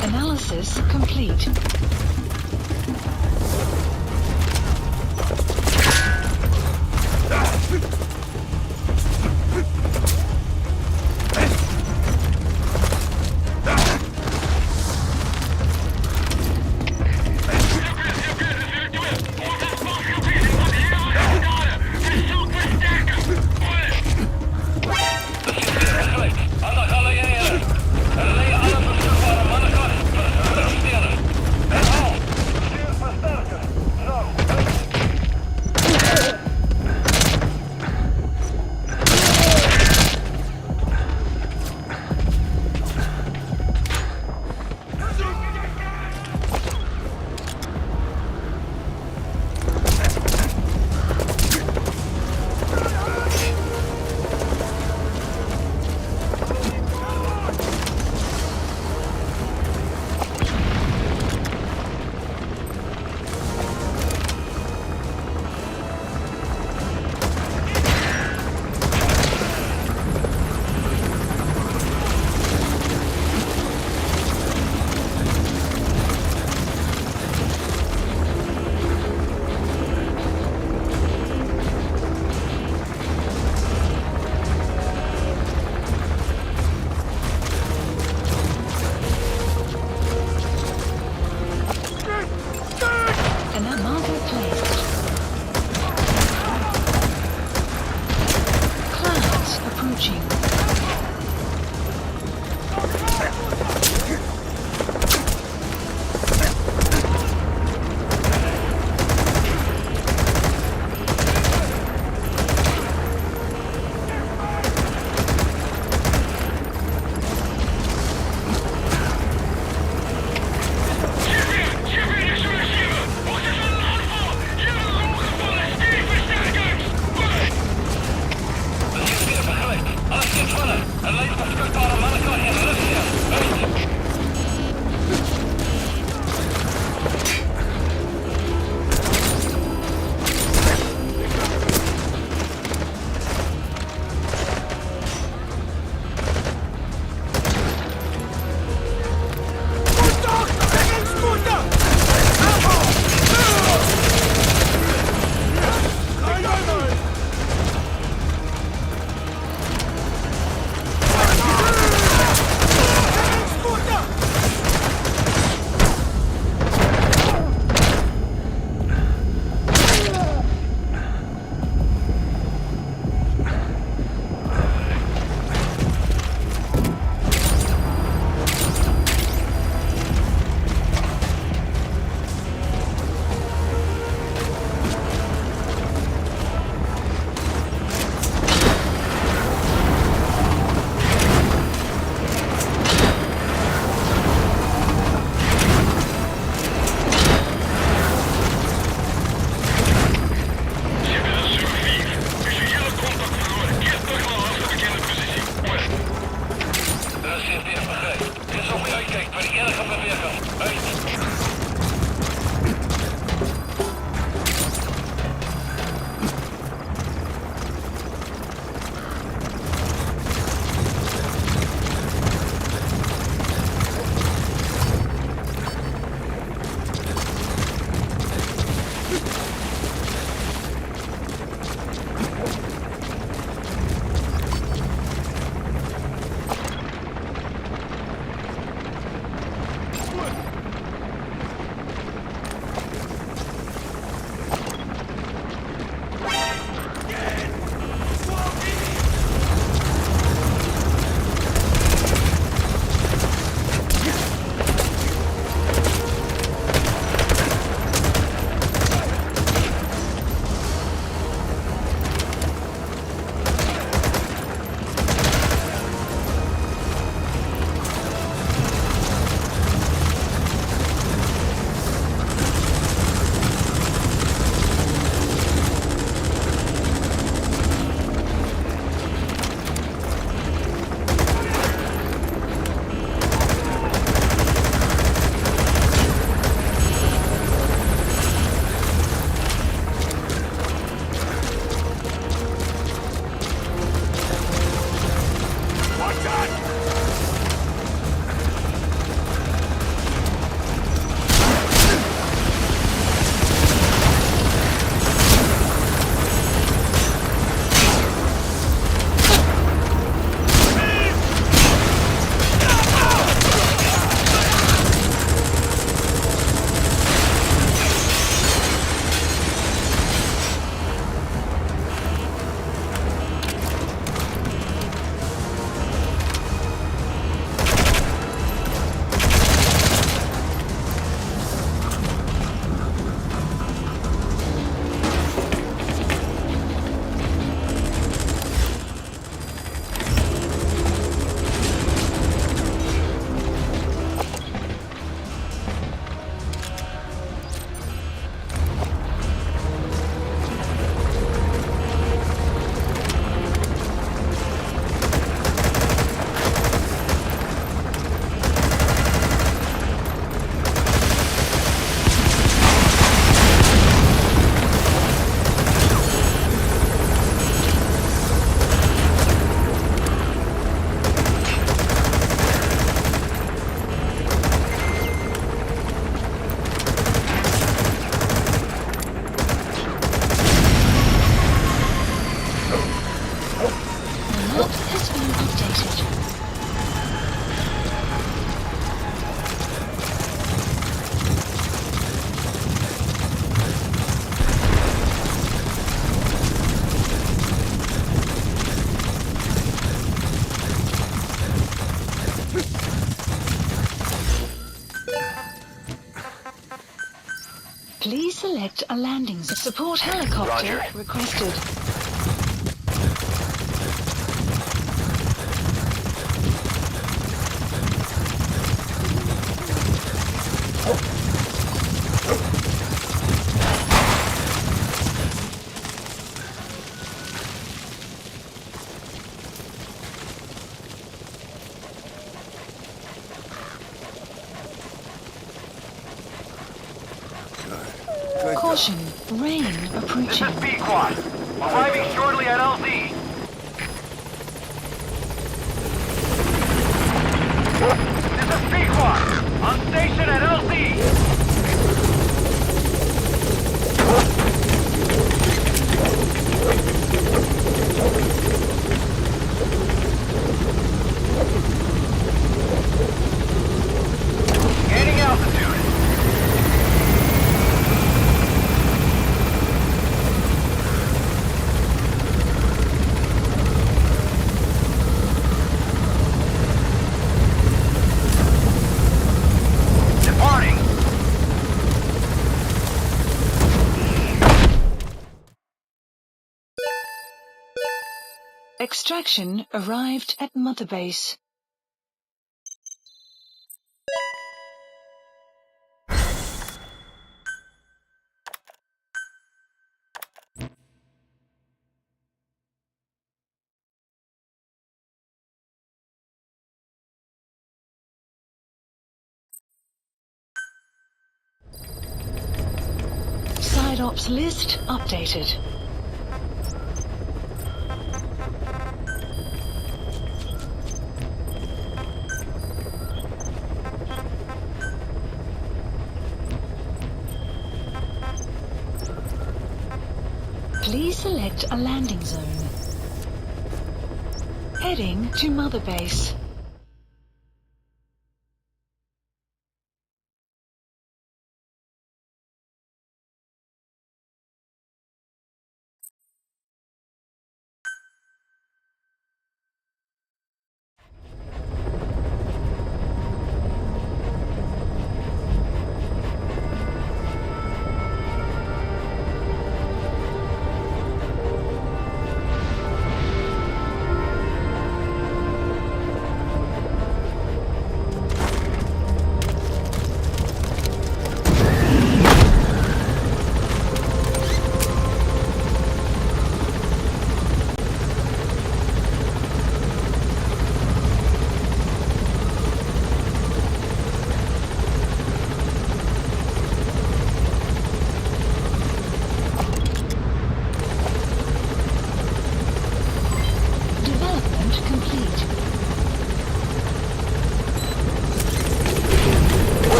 Analysis complete. weer, begrijp. Wees op je uitkijkt bij de enige beweger. Uit. Please select a landing. Support helicopter Roger. requested. Good. Caution, rain approaching. Pequod. Arriving shortly at LZ. This is Pequod. On station at LZ. Gaining altitude. Departing. Extraction arrived at Mother Base. Site Ops list updated. Please select a landing zone. Heading to Mother Base.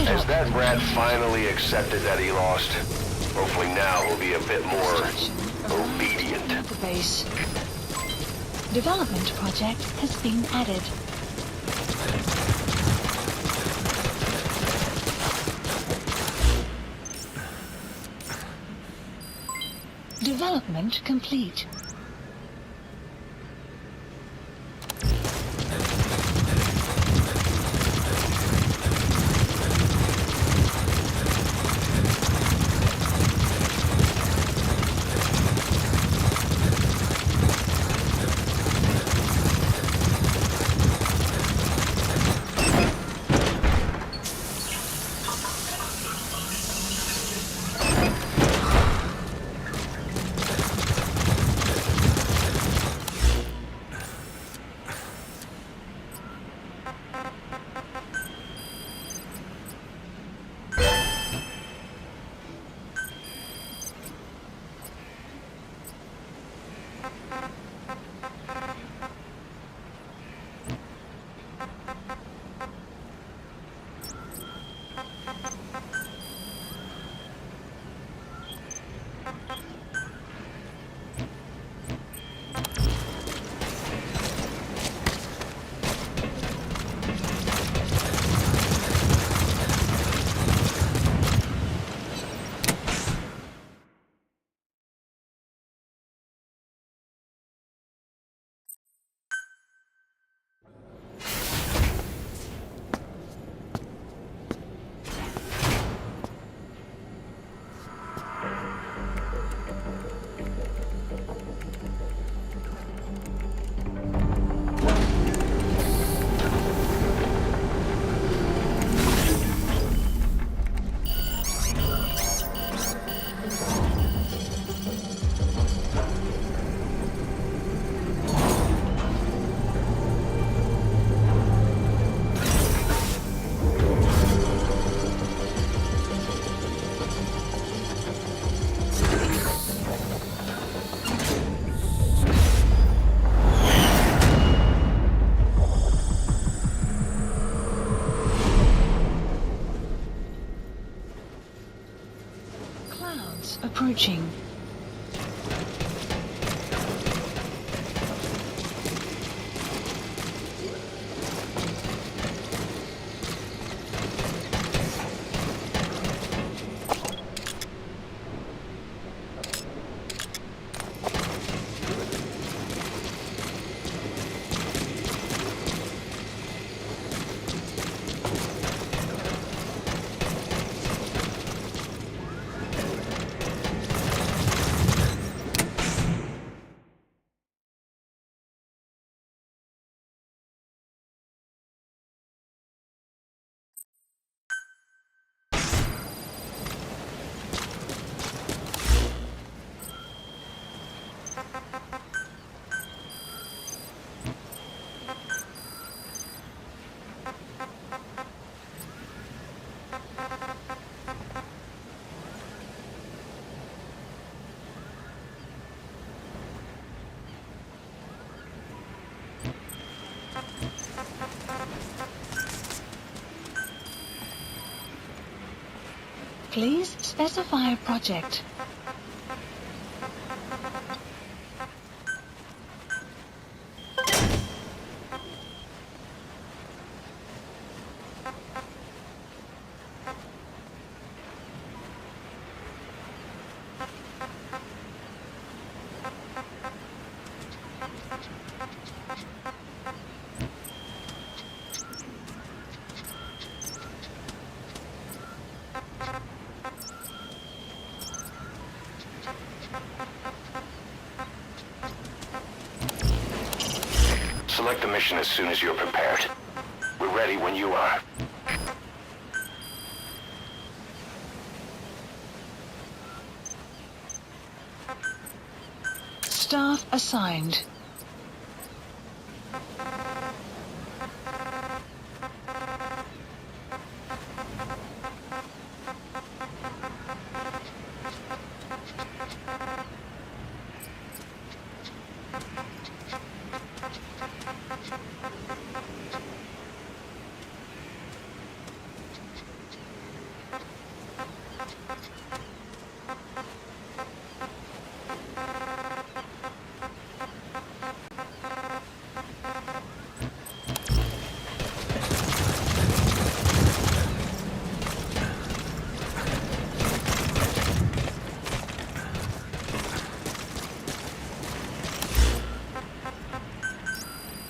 As that brat finally accepted that he lost, hopefully now he'll be a bit more obedient. The base. Development project has been added. Development complete. approaching. Please specify a project. Select the mission as soon as you're prepared. We're ready when you are. Staff assigned.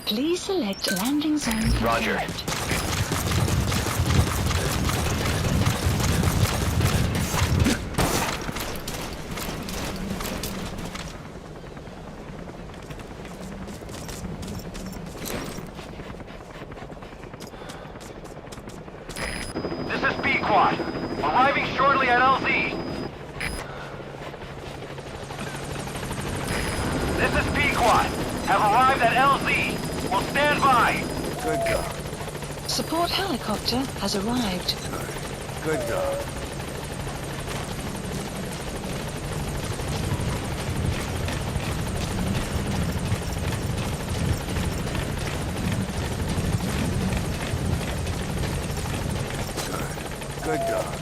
Please select landing zone confirmed. Roger. This is B-Quad. Arriving shortly at LZ. This is B-Quad. Have arrived at LZ. Will stand by. Good dog. Support helicopter has arrived. Good dog. Good dog.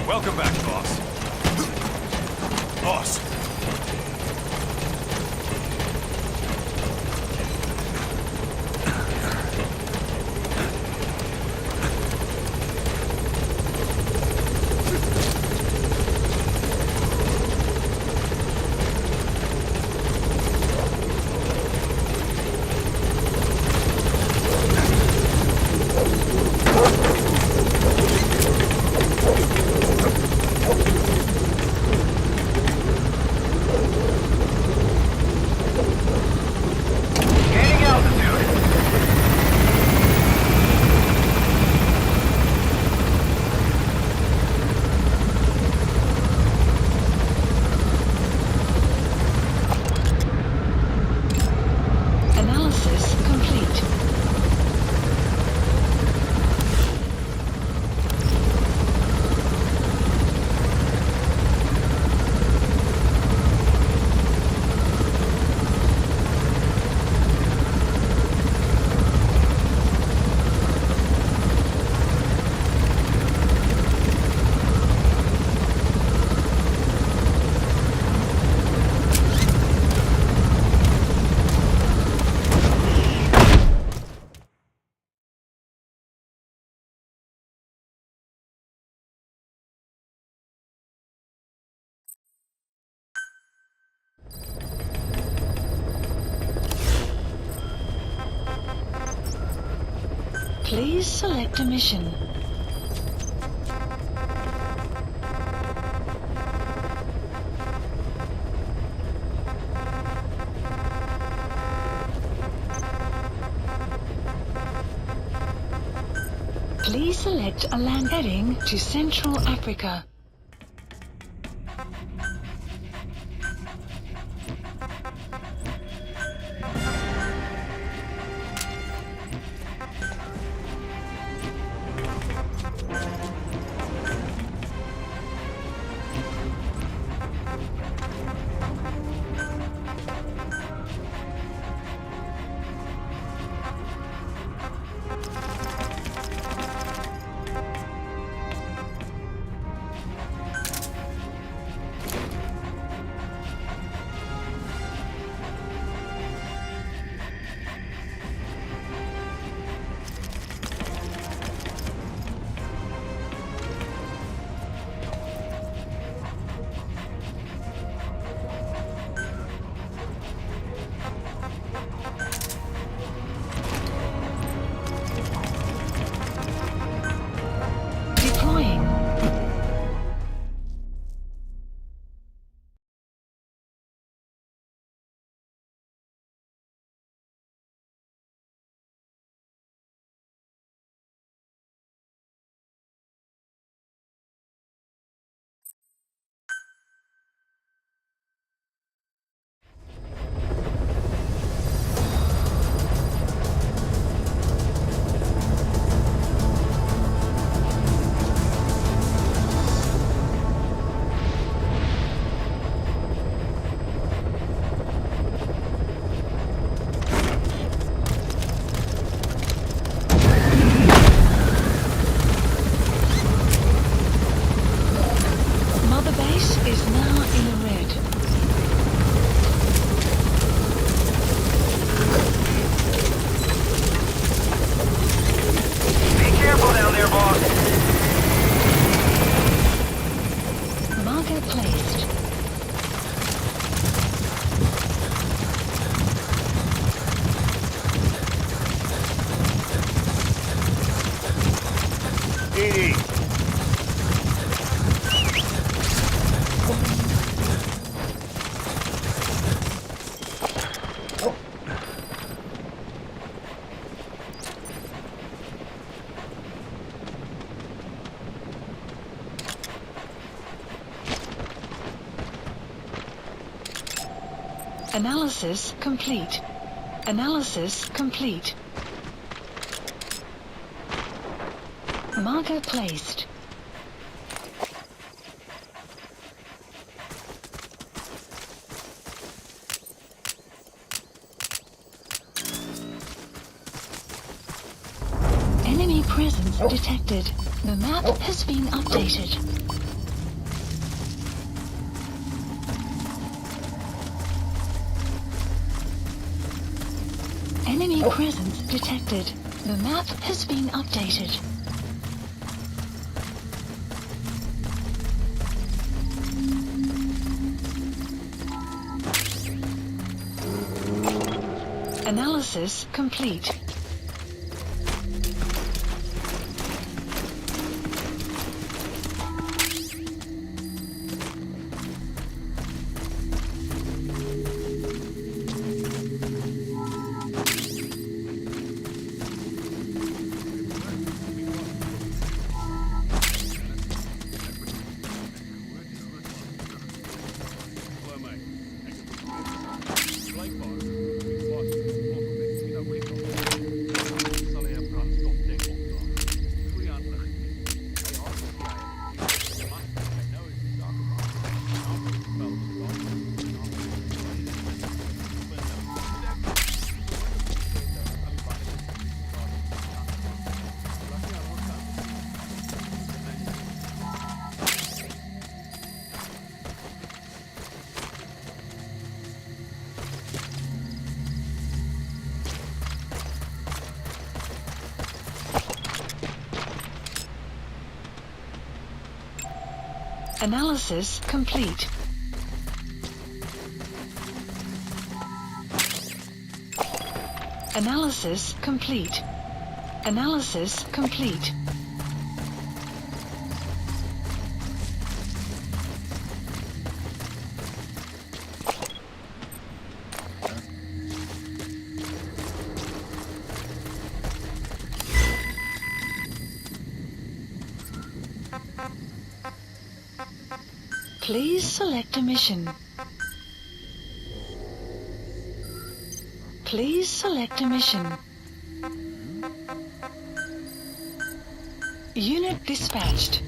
Welcome back, boss. Boss. Please select a mission. Please select a land heading to Central Africa. Analysis complete. Analysis complete. Marker placed. Enemy presence detected. The map has been updated. Enemy presence detected. The map has been updated. Analysis complete. Analysis complete. Analysis complete. Analysis complete. Please select a mission. Please select a mission. Unit dispatched.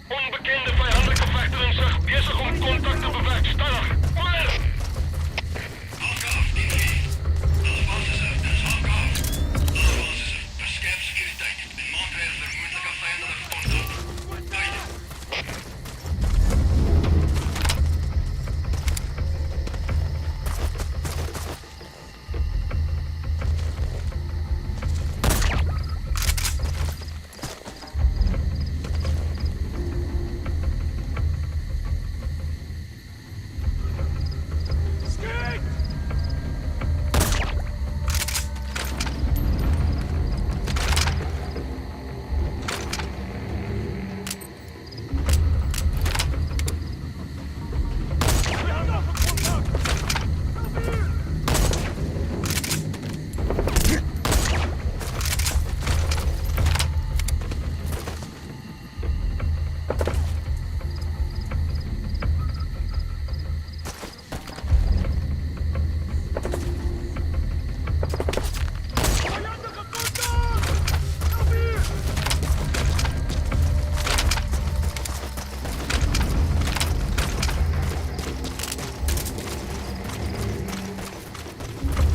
Onbekende vijandelijke vechter in zich. Bezig om contact te bewerkstelligen.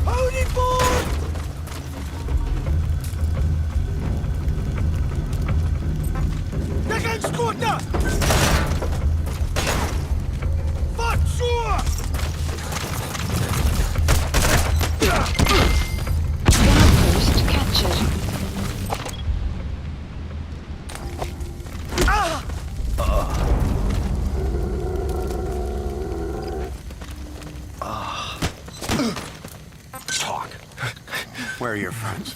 Over! Outpost captured. Talk. Where are your friends?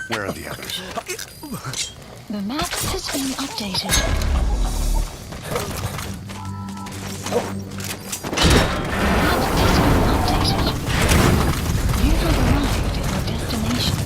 Where are the others? The map has been updated. You have arrived at your destination.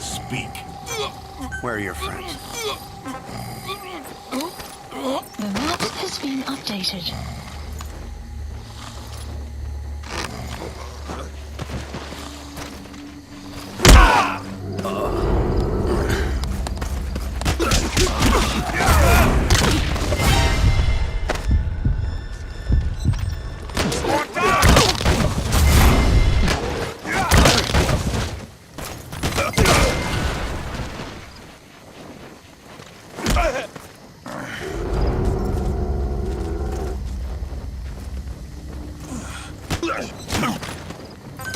Speak. Where are your friends? The map has been updated.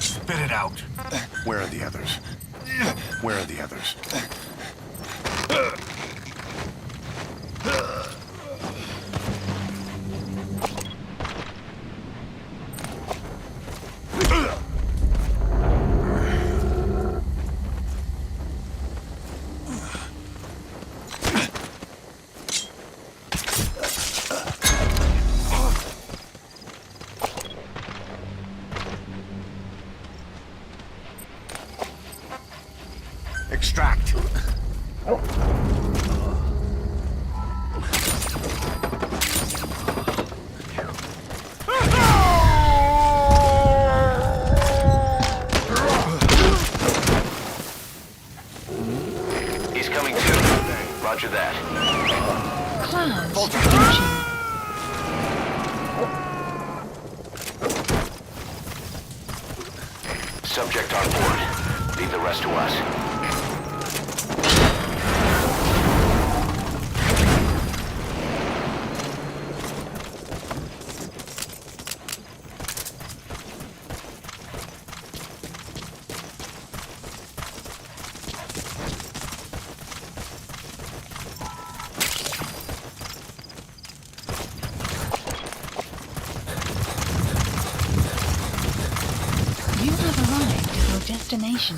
Spit it out. Where are the others? Where are the others? Extract. Roger that. Clouds approaching. Subject on board. Leave the rest to us. You have arrived at your destination.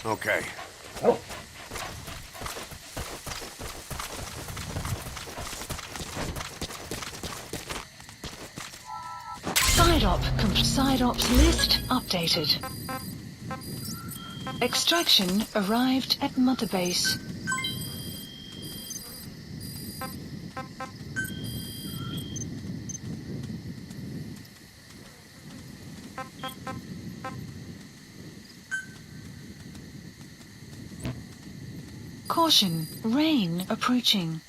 Okay. Side ops list updated. Extraction arrived at Mother Base. Caution, rain approaching.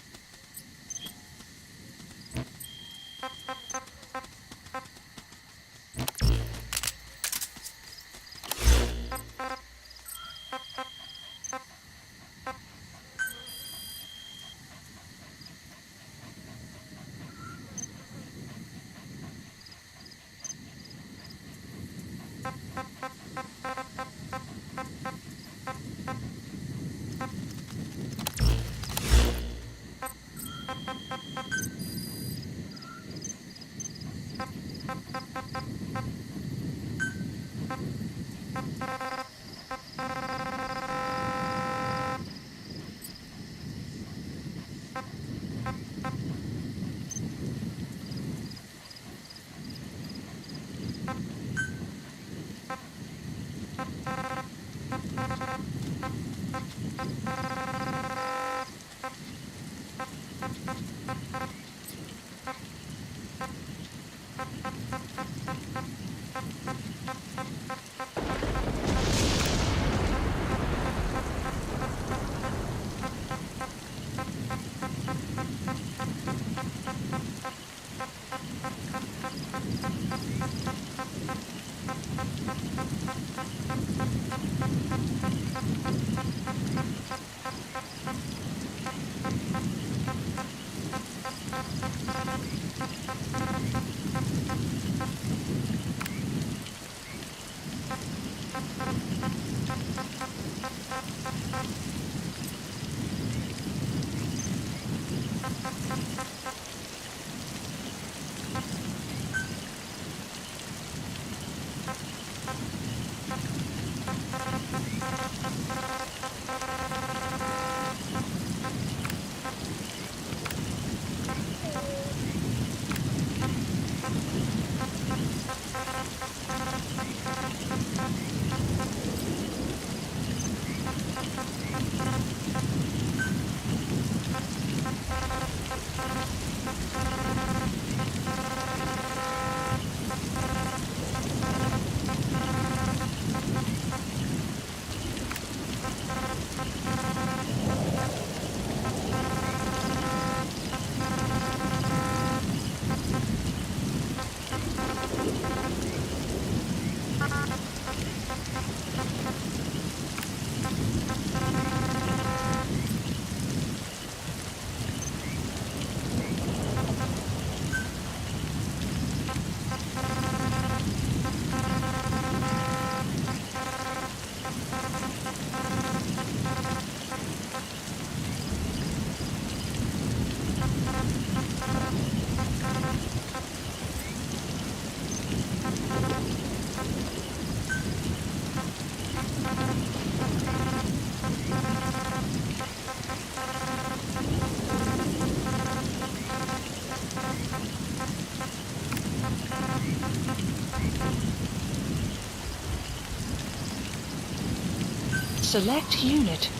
Select unit.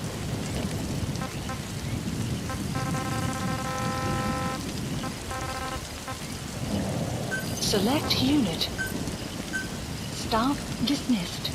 Select unit. Staff dismissed.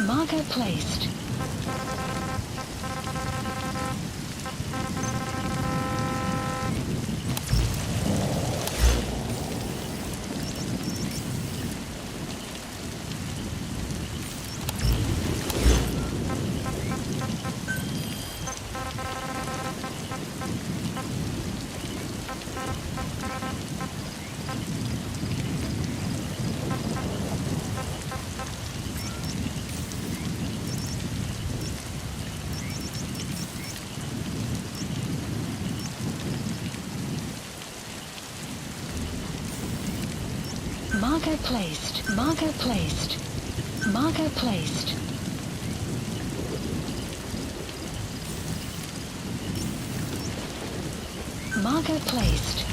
Marker placed. Marker placed. Marker placed. Marker placed. Marker placed.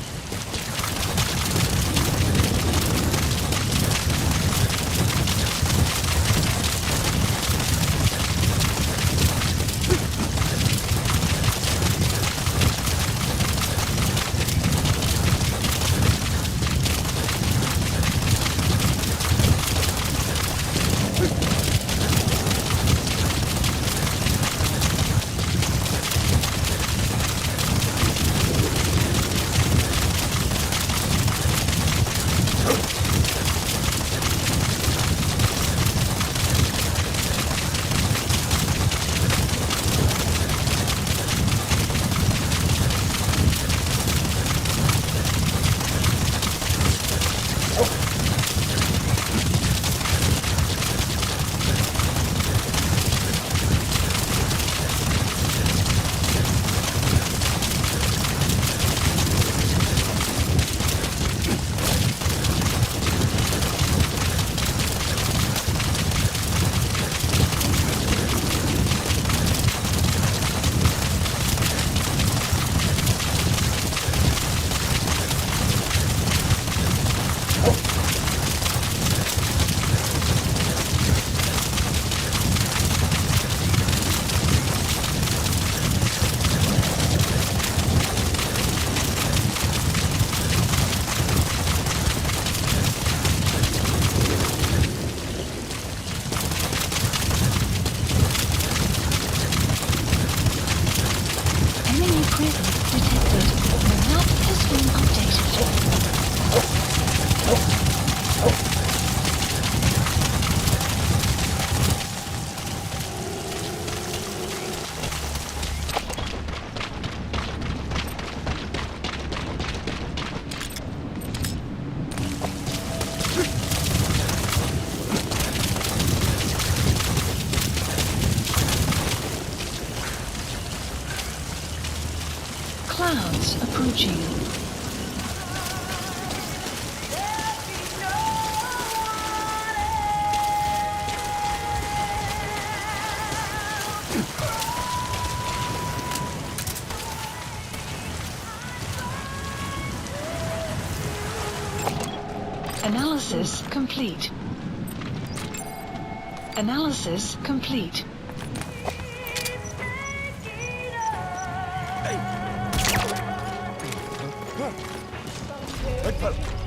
Clouds approaching. Analysis complete. Analysis complete.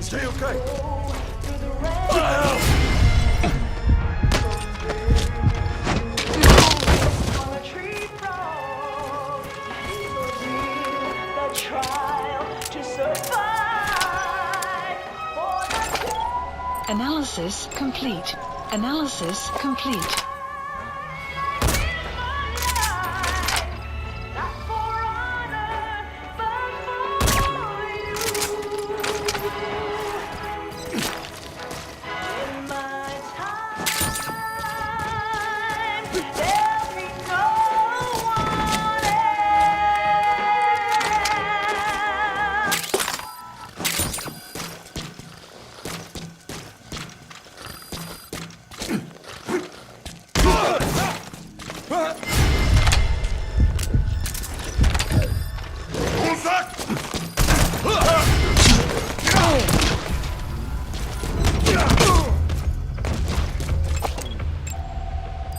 Stay okay. Trial to survive. Analysis complete. Analysis complete.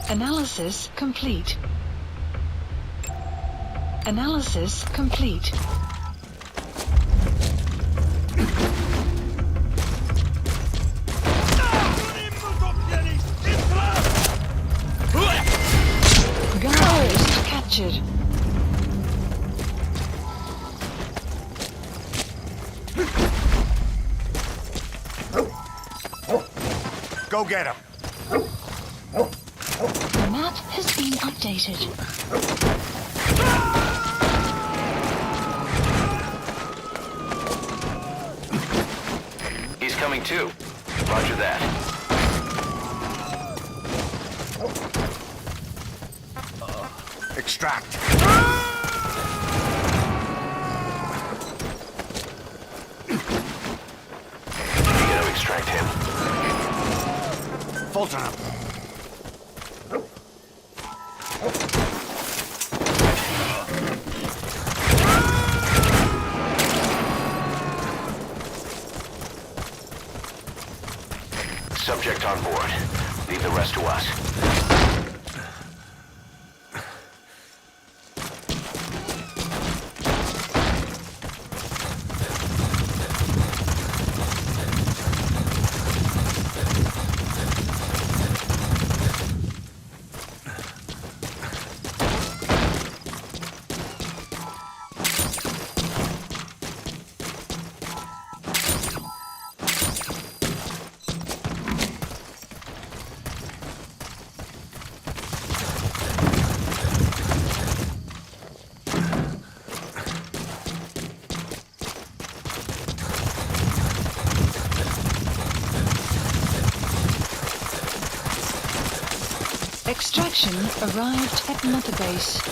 Analysis complete. Analysis complete. Guard captured. Go get him. The map has been updated. He's coming too. Roger that. Extract. You gotta extract him. Fulton him. Subject on board. Leave the rest to us. Extraction arrived at Mother Base.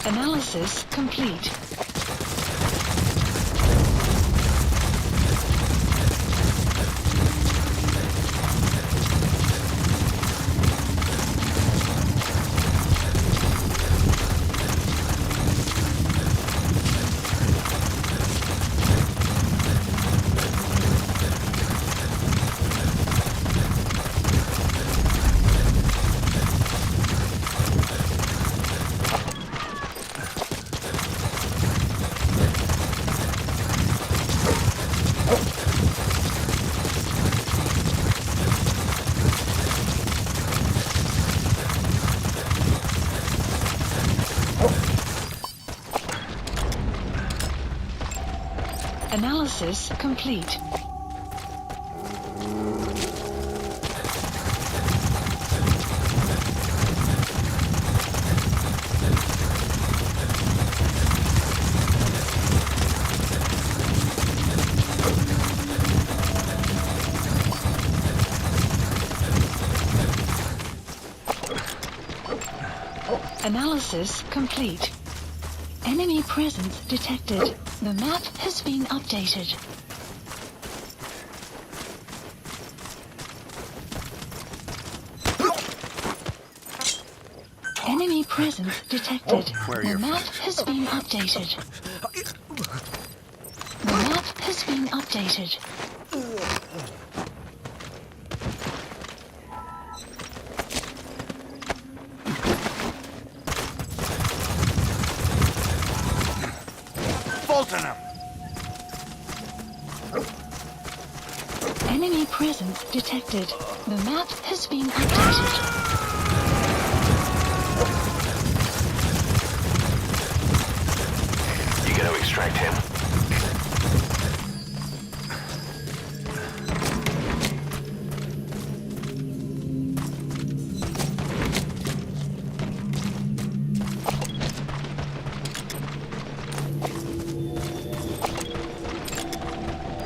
Analysis complete. Analysis complete. Analysis complete. Enemy presence detected. The map has been updated. Enemy presence detected. The map has been updated. The map has been updated. Fulton him! Enemy presence detected. The map has been updated. You gotta extract him.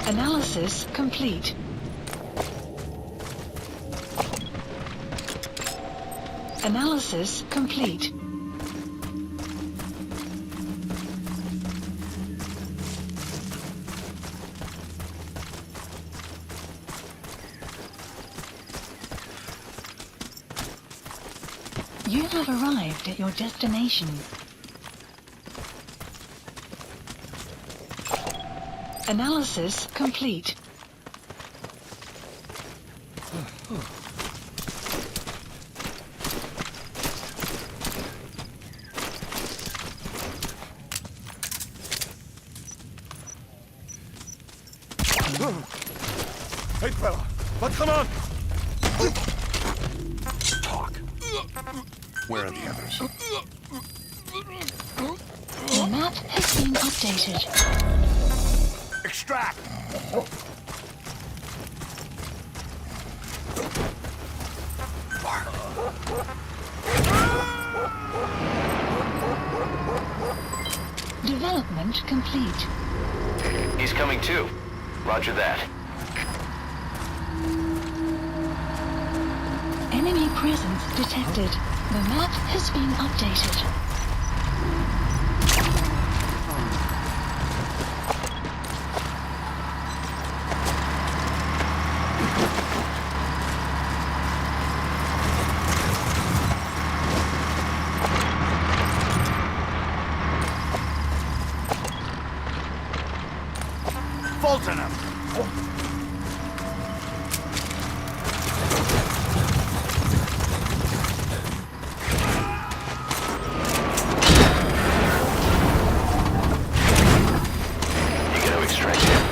Analysis complete. Analysis complete. You have arrived at your destination. Analysis complete. Hey, fella, what's going on? Talk. Where are the others? The map has been updated. Extract! Development complete. He's coming too. Roger that. Enemy presence detected. The map has been updated. Fulton him! You gotta extract him.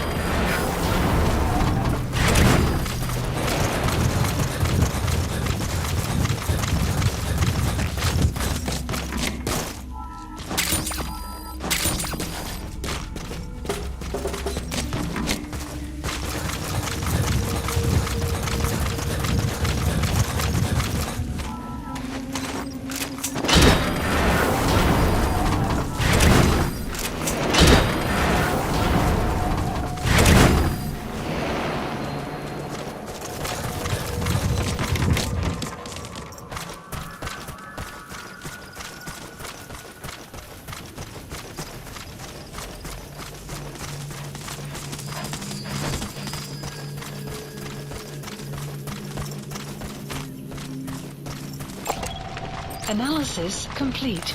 Analysis complete.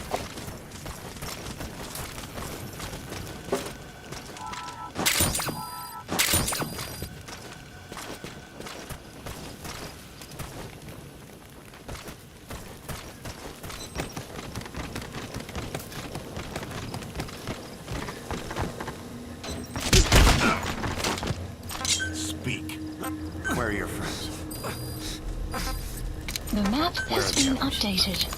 Speak. Where are your friends? The map has been updated.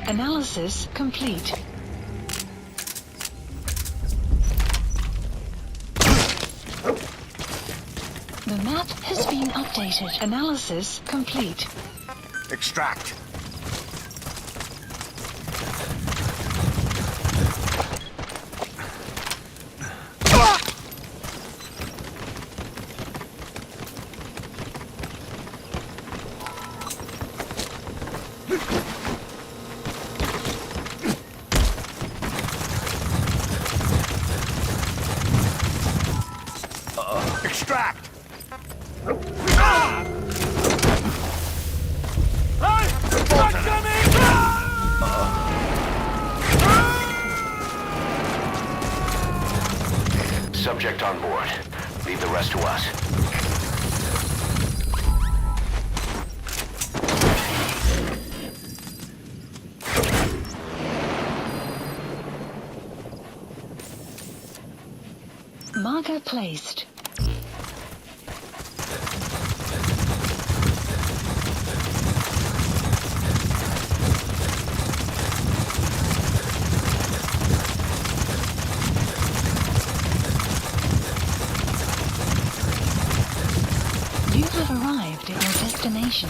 Analysis complete. The map has been been updated. Analysis complete. Extract. Extract! Subject on board. Leave the rest to us. Marker placed. You have arrived at your destination.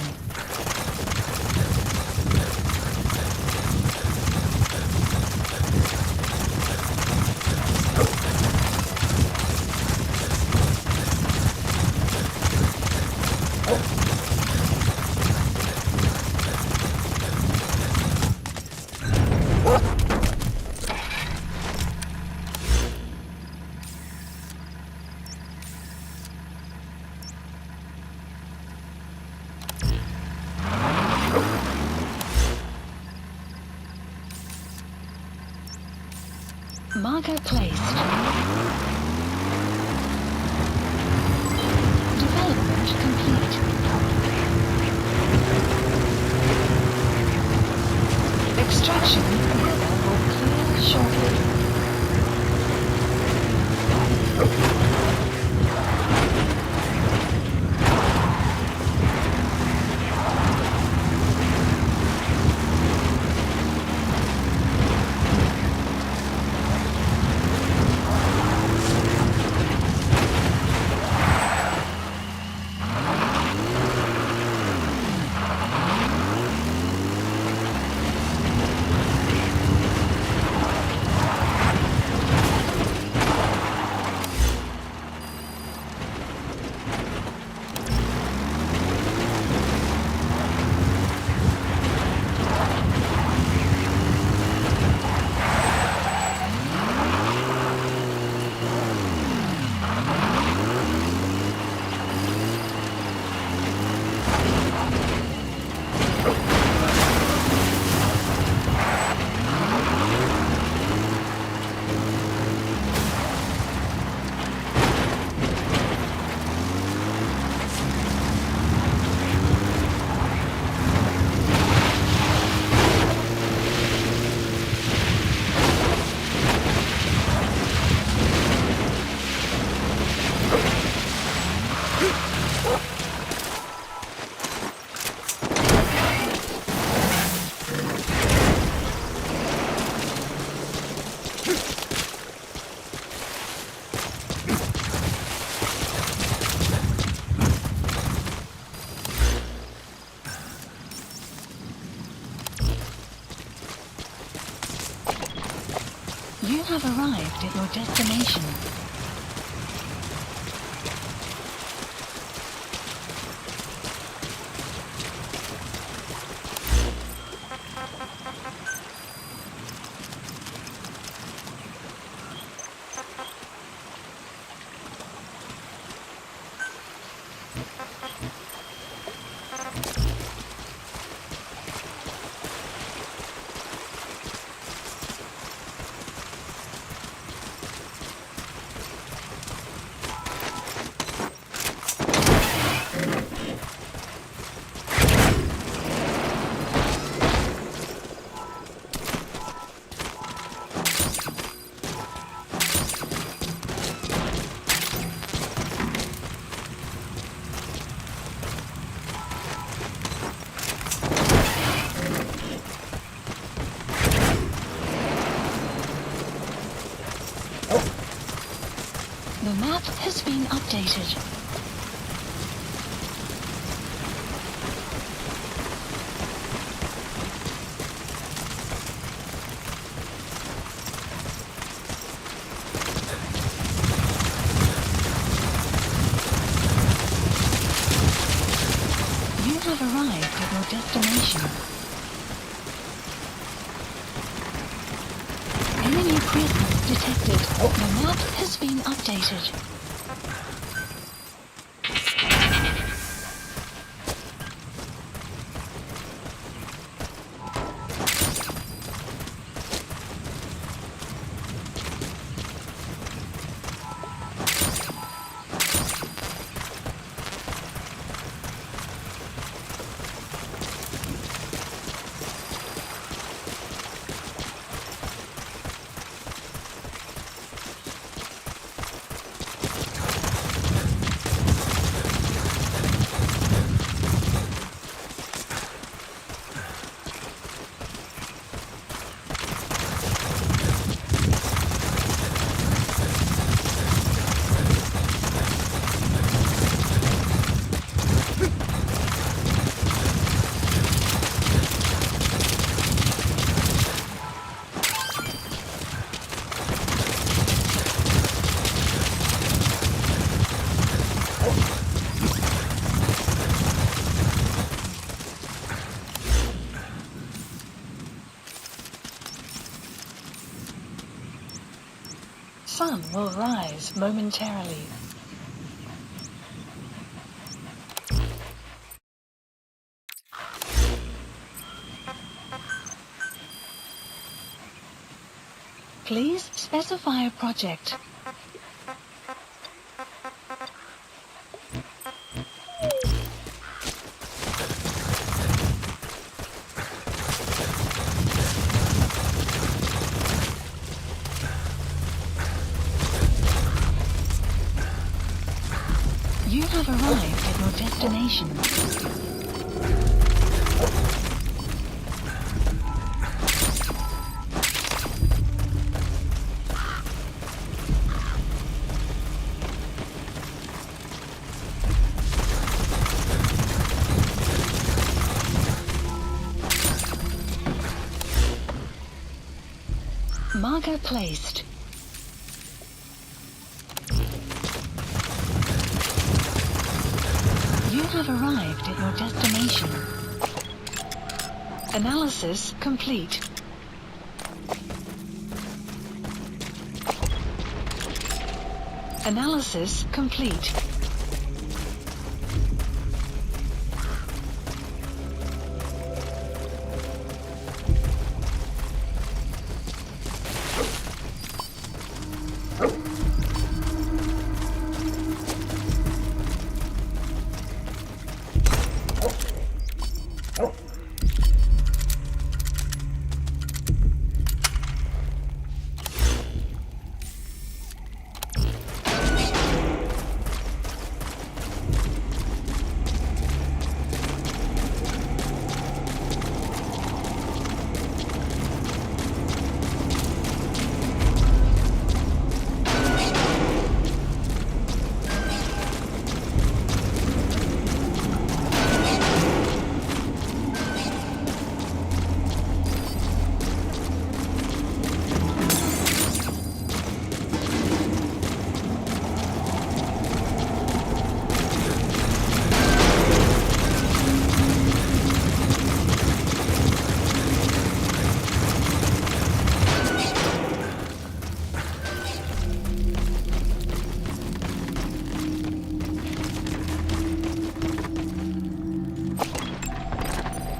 Marker placed. Development complete. Extraction weather will clear shortly. You have arrived at your destination. The map has been updated. have arrived at your destination. Enemy presence detected. The map has been updated. Sun will rise momentarily. Please specify a project. You have arrived at your destination. Marker placed. You have arrived at your destination. Analysis complete. Analysis complete.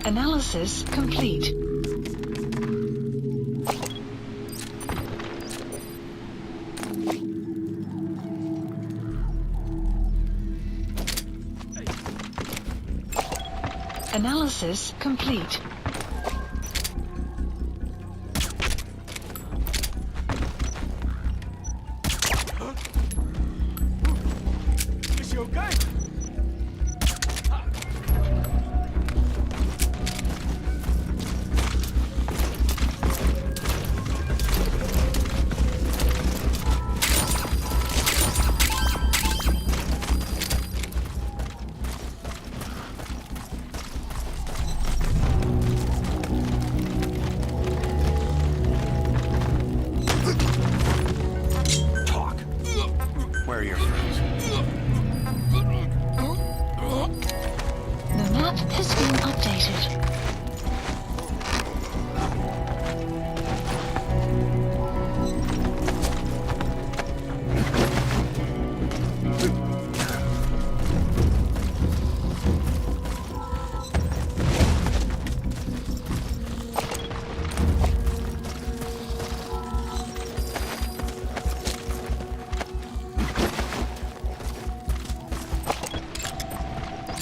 Analysis complete. Analysis complete. Is she okay? map has been updated.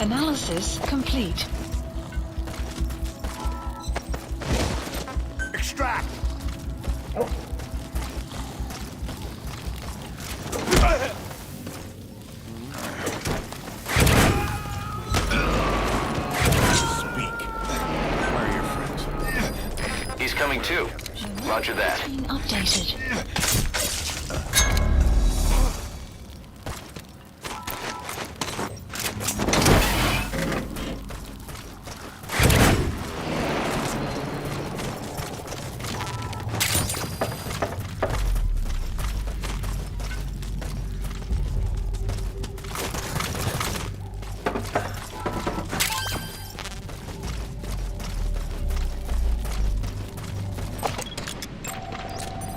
Analysis complete. Extract! Speak. Where are your friends? He's coming too. Roger that. Has been updated.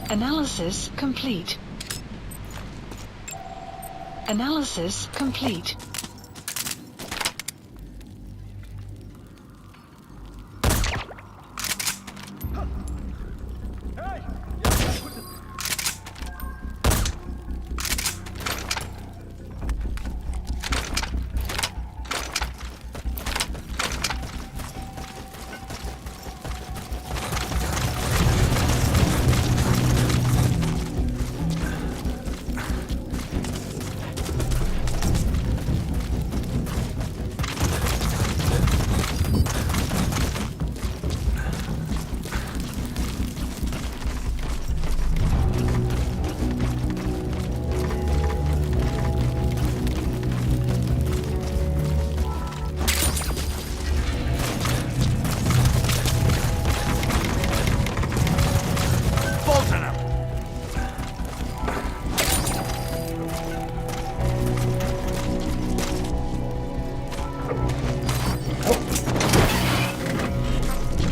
Analysis complete. Analysis complete.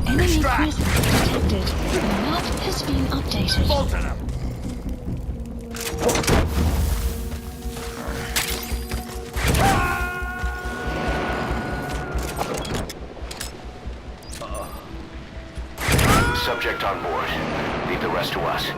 Enemy presence detected. The map has been updated. Bolton him! Subject on board. Leave the rest to us.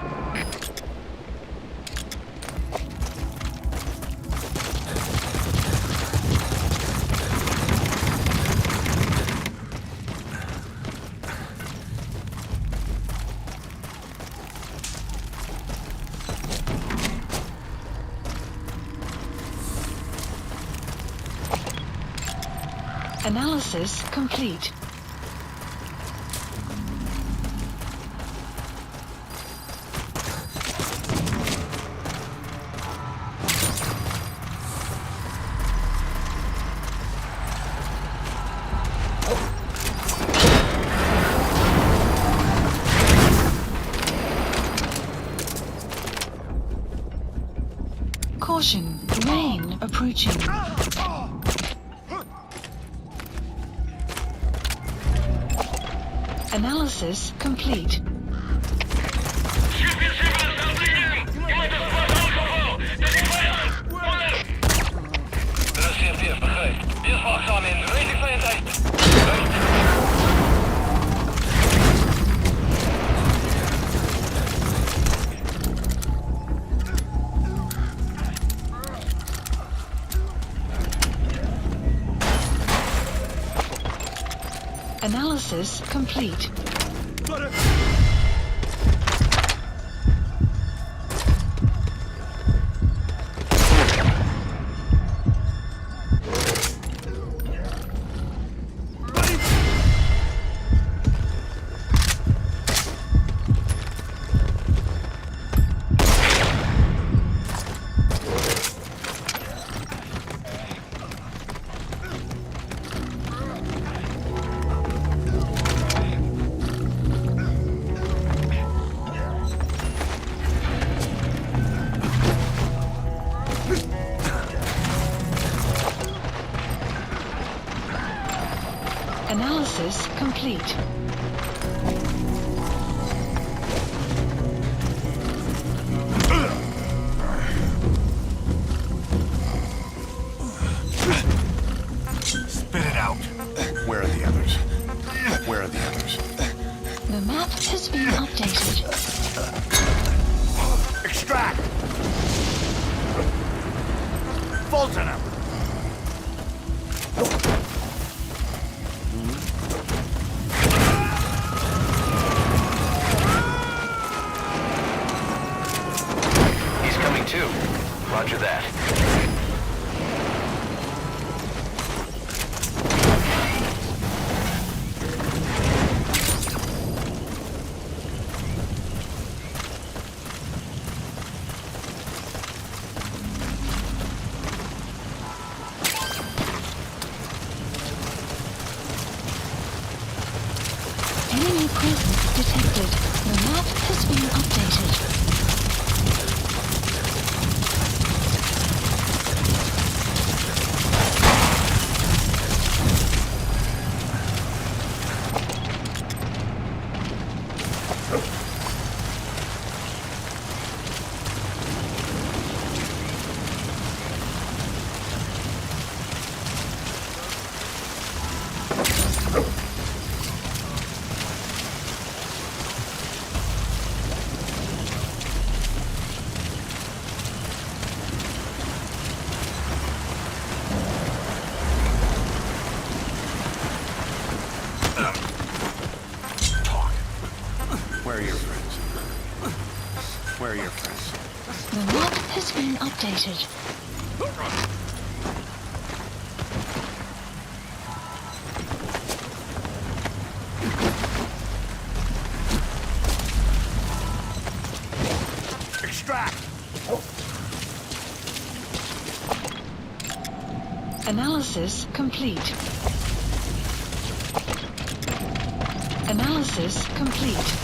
Analysis complete. Caution, rain approaching. Analysis complete. Analysis complete. Analysis complete. Spit it out. Where are the others? Where are the others? The map has been updated. Extract! Fulton him! He's coming too. Roger that. Enemy presence detected. The map has been updated. Where are your friends? Where are your friends? The map has been updated. Extract! Analysis complete. Analysis complete.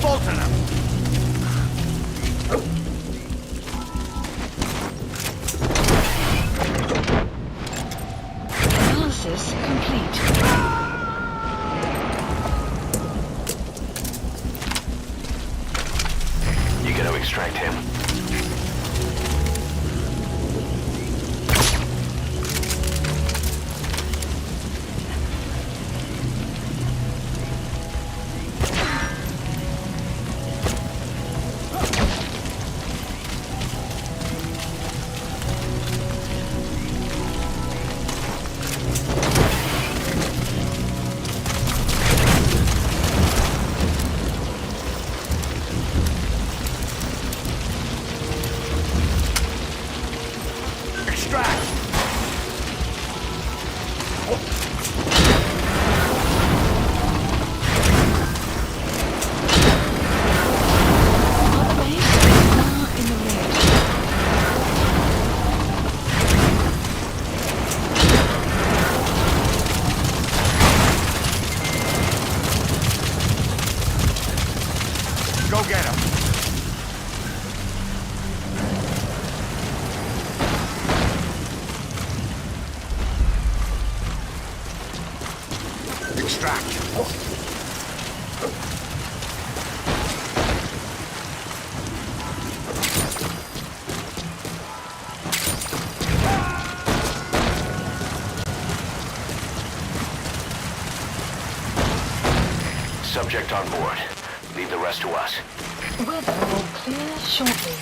Fulton him! Analysis complete. You gotta extract him. Go get him. subject on board. Leave the rest to us. Weather will clear shortly.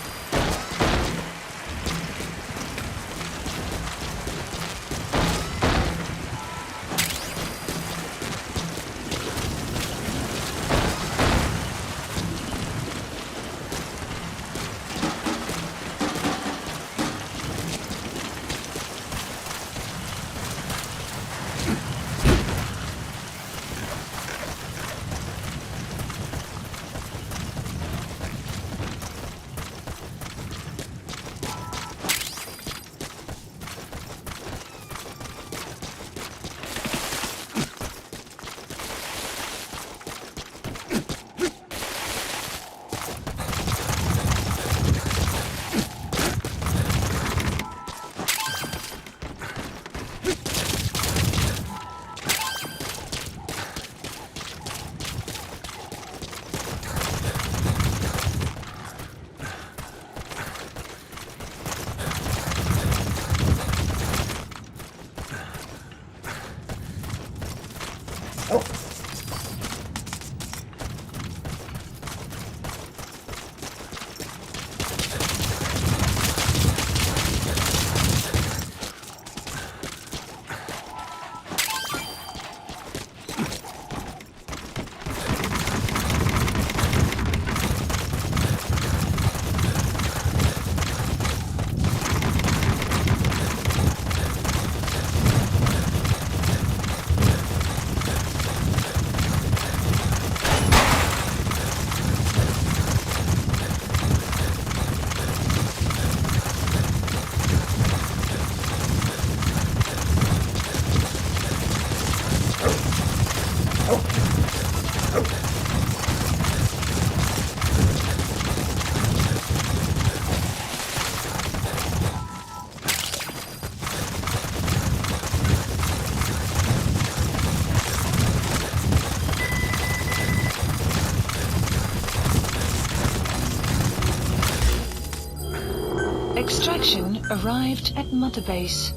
Extraction arrived at Mother Base.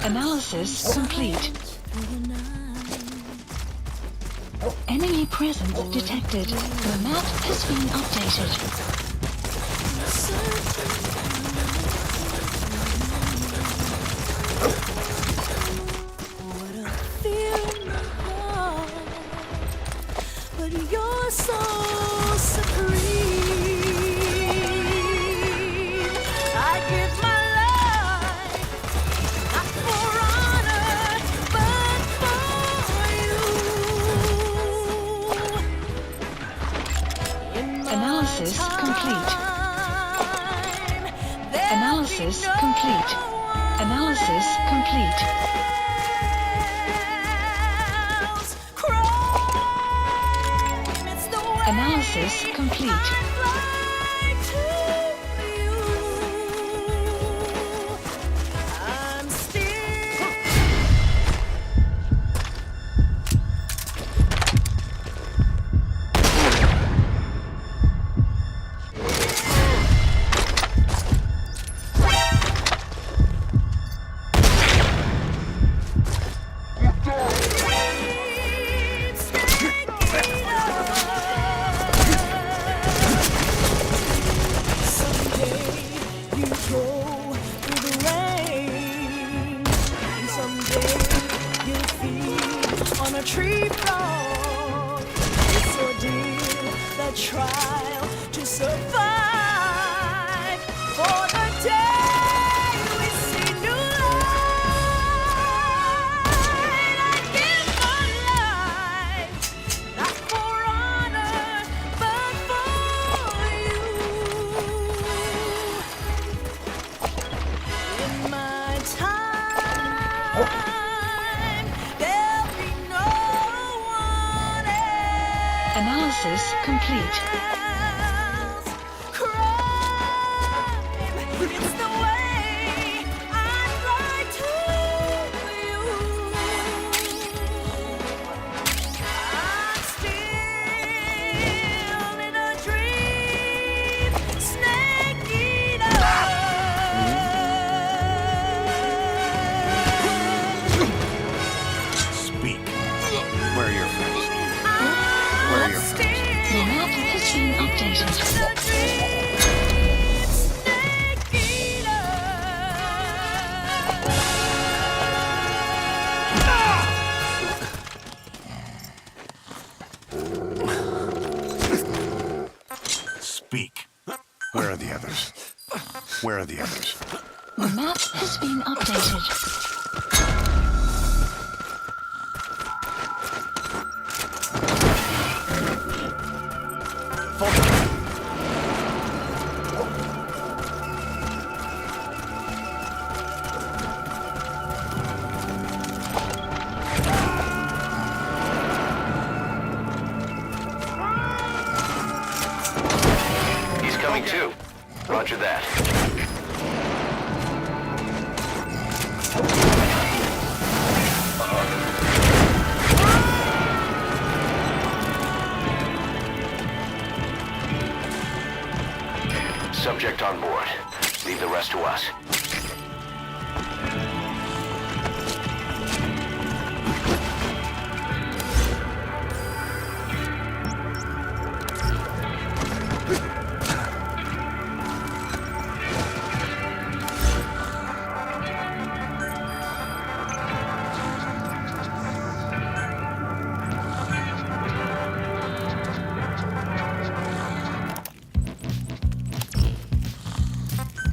Analysis complete. Enemy presence detected. The map has been updated. Analysis complete. Analysis complete. Analysis complete. Analysis complete. Tree floor, it's ordeal, the trial to survive. For the day we see new light, I give my life, not for honor, but for you. In my time. Analysis complete. It's the way I lie to you. I'm still in a dream, snake eater. Speak. Where are your friends? Where are your friends? The map has been updated. Speak. Where are the others? Where are the others? The map has been updated. He's coming too. Roger that. Subject on board. Leave the rest to us.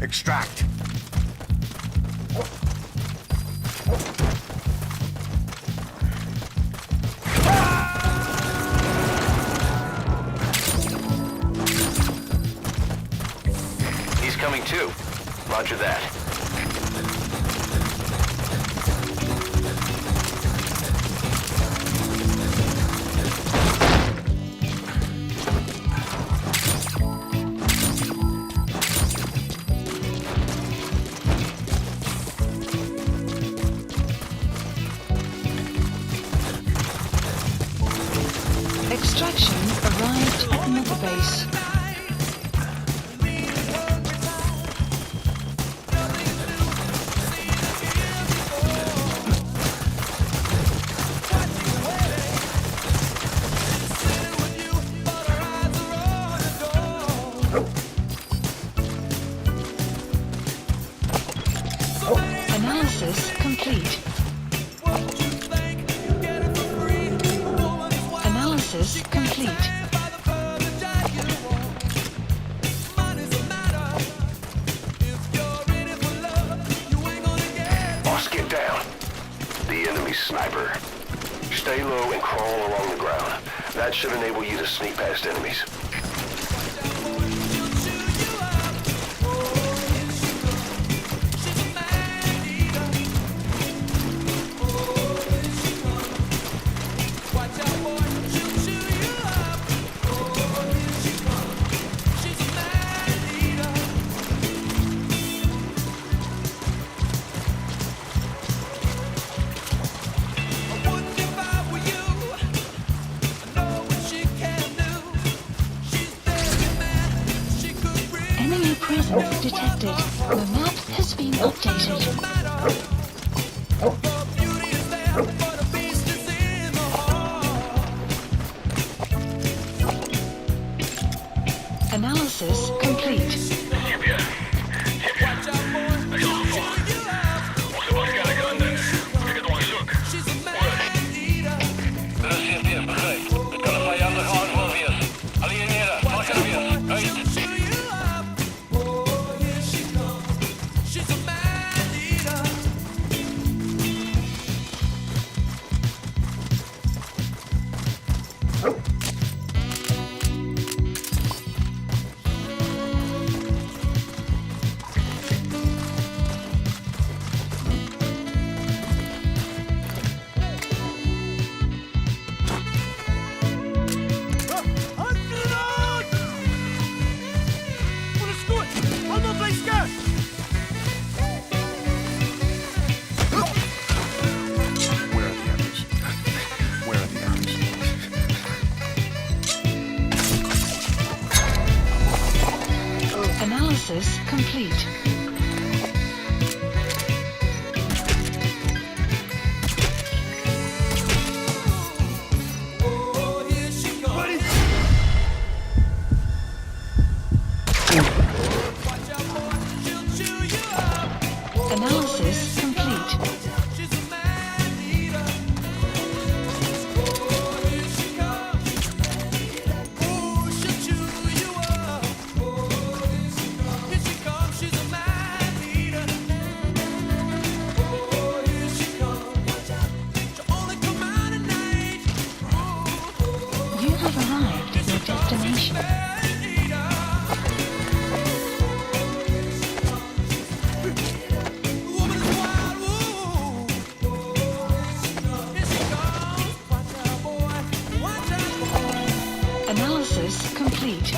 Extract. He's coming too. Roger that. Extraction arrived at Mother Base. Analysis complete. Analysis complete. Boss, get down. The enemy sniper. Stay low and crawl along the ground. That should enable you to sneak past enemies. Enemy presence detected. The map has been updated. Analysis complete. Analysis complete. Analysis complete. You have arrived at your destination. Analysis complete.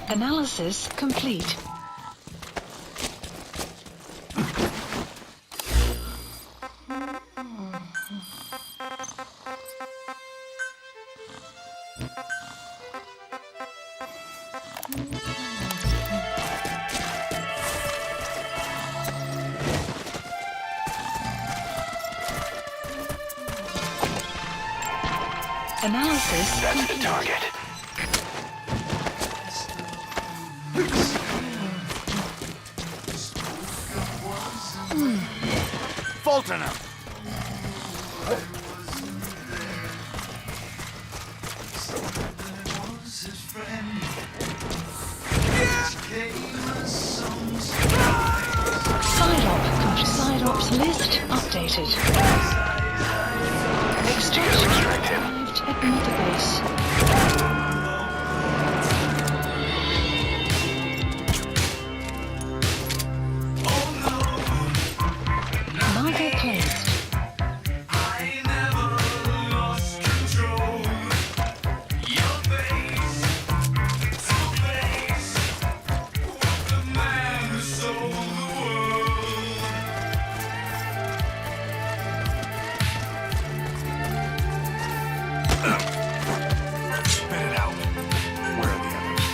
Analysis complete. Analysis That's complete. the target. Fulton him! Side ops list updated. Extraction arrived at Mother Base. Marker placed. Spit it out. Where are the others?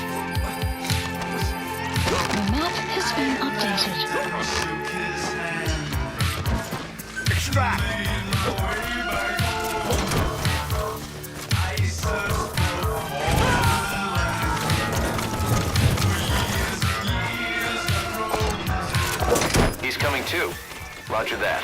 The map has been updated. Extract! He's coming too. Roger that.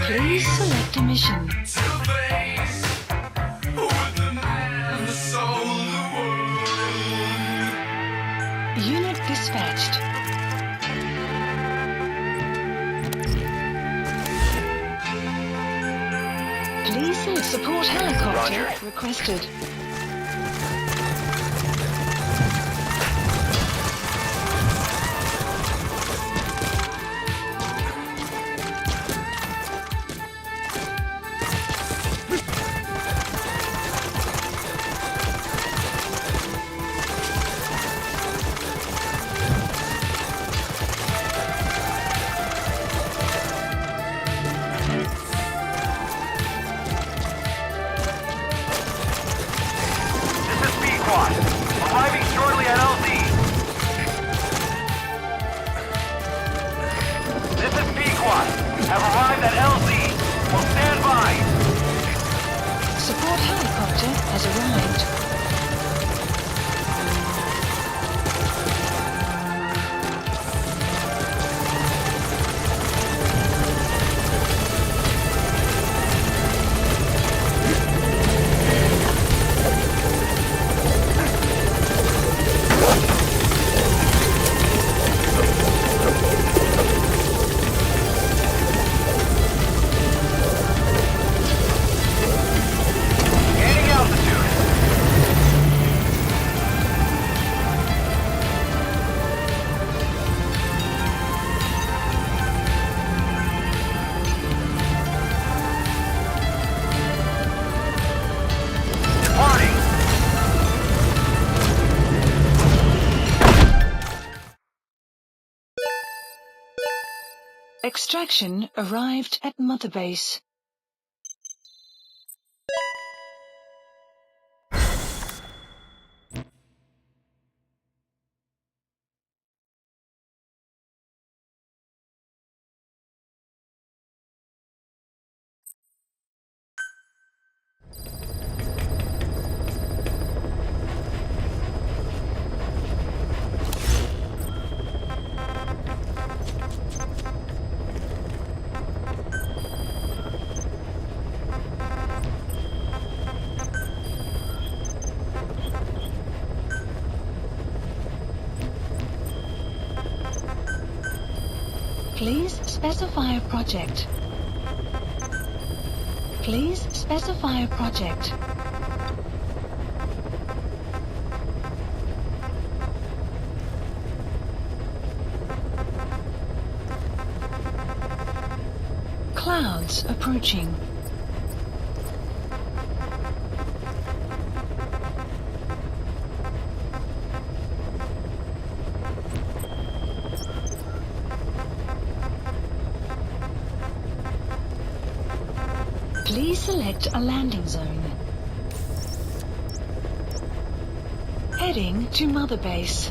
Please select a mission. Unit dispatched. Please select support helicopter Roger. requested. Extraction arrived at Mother Base. Please specify a project. Please specify a project. Clouds approaching. Please select a landing zone. Heading to Mother Base.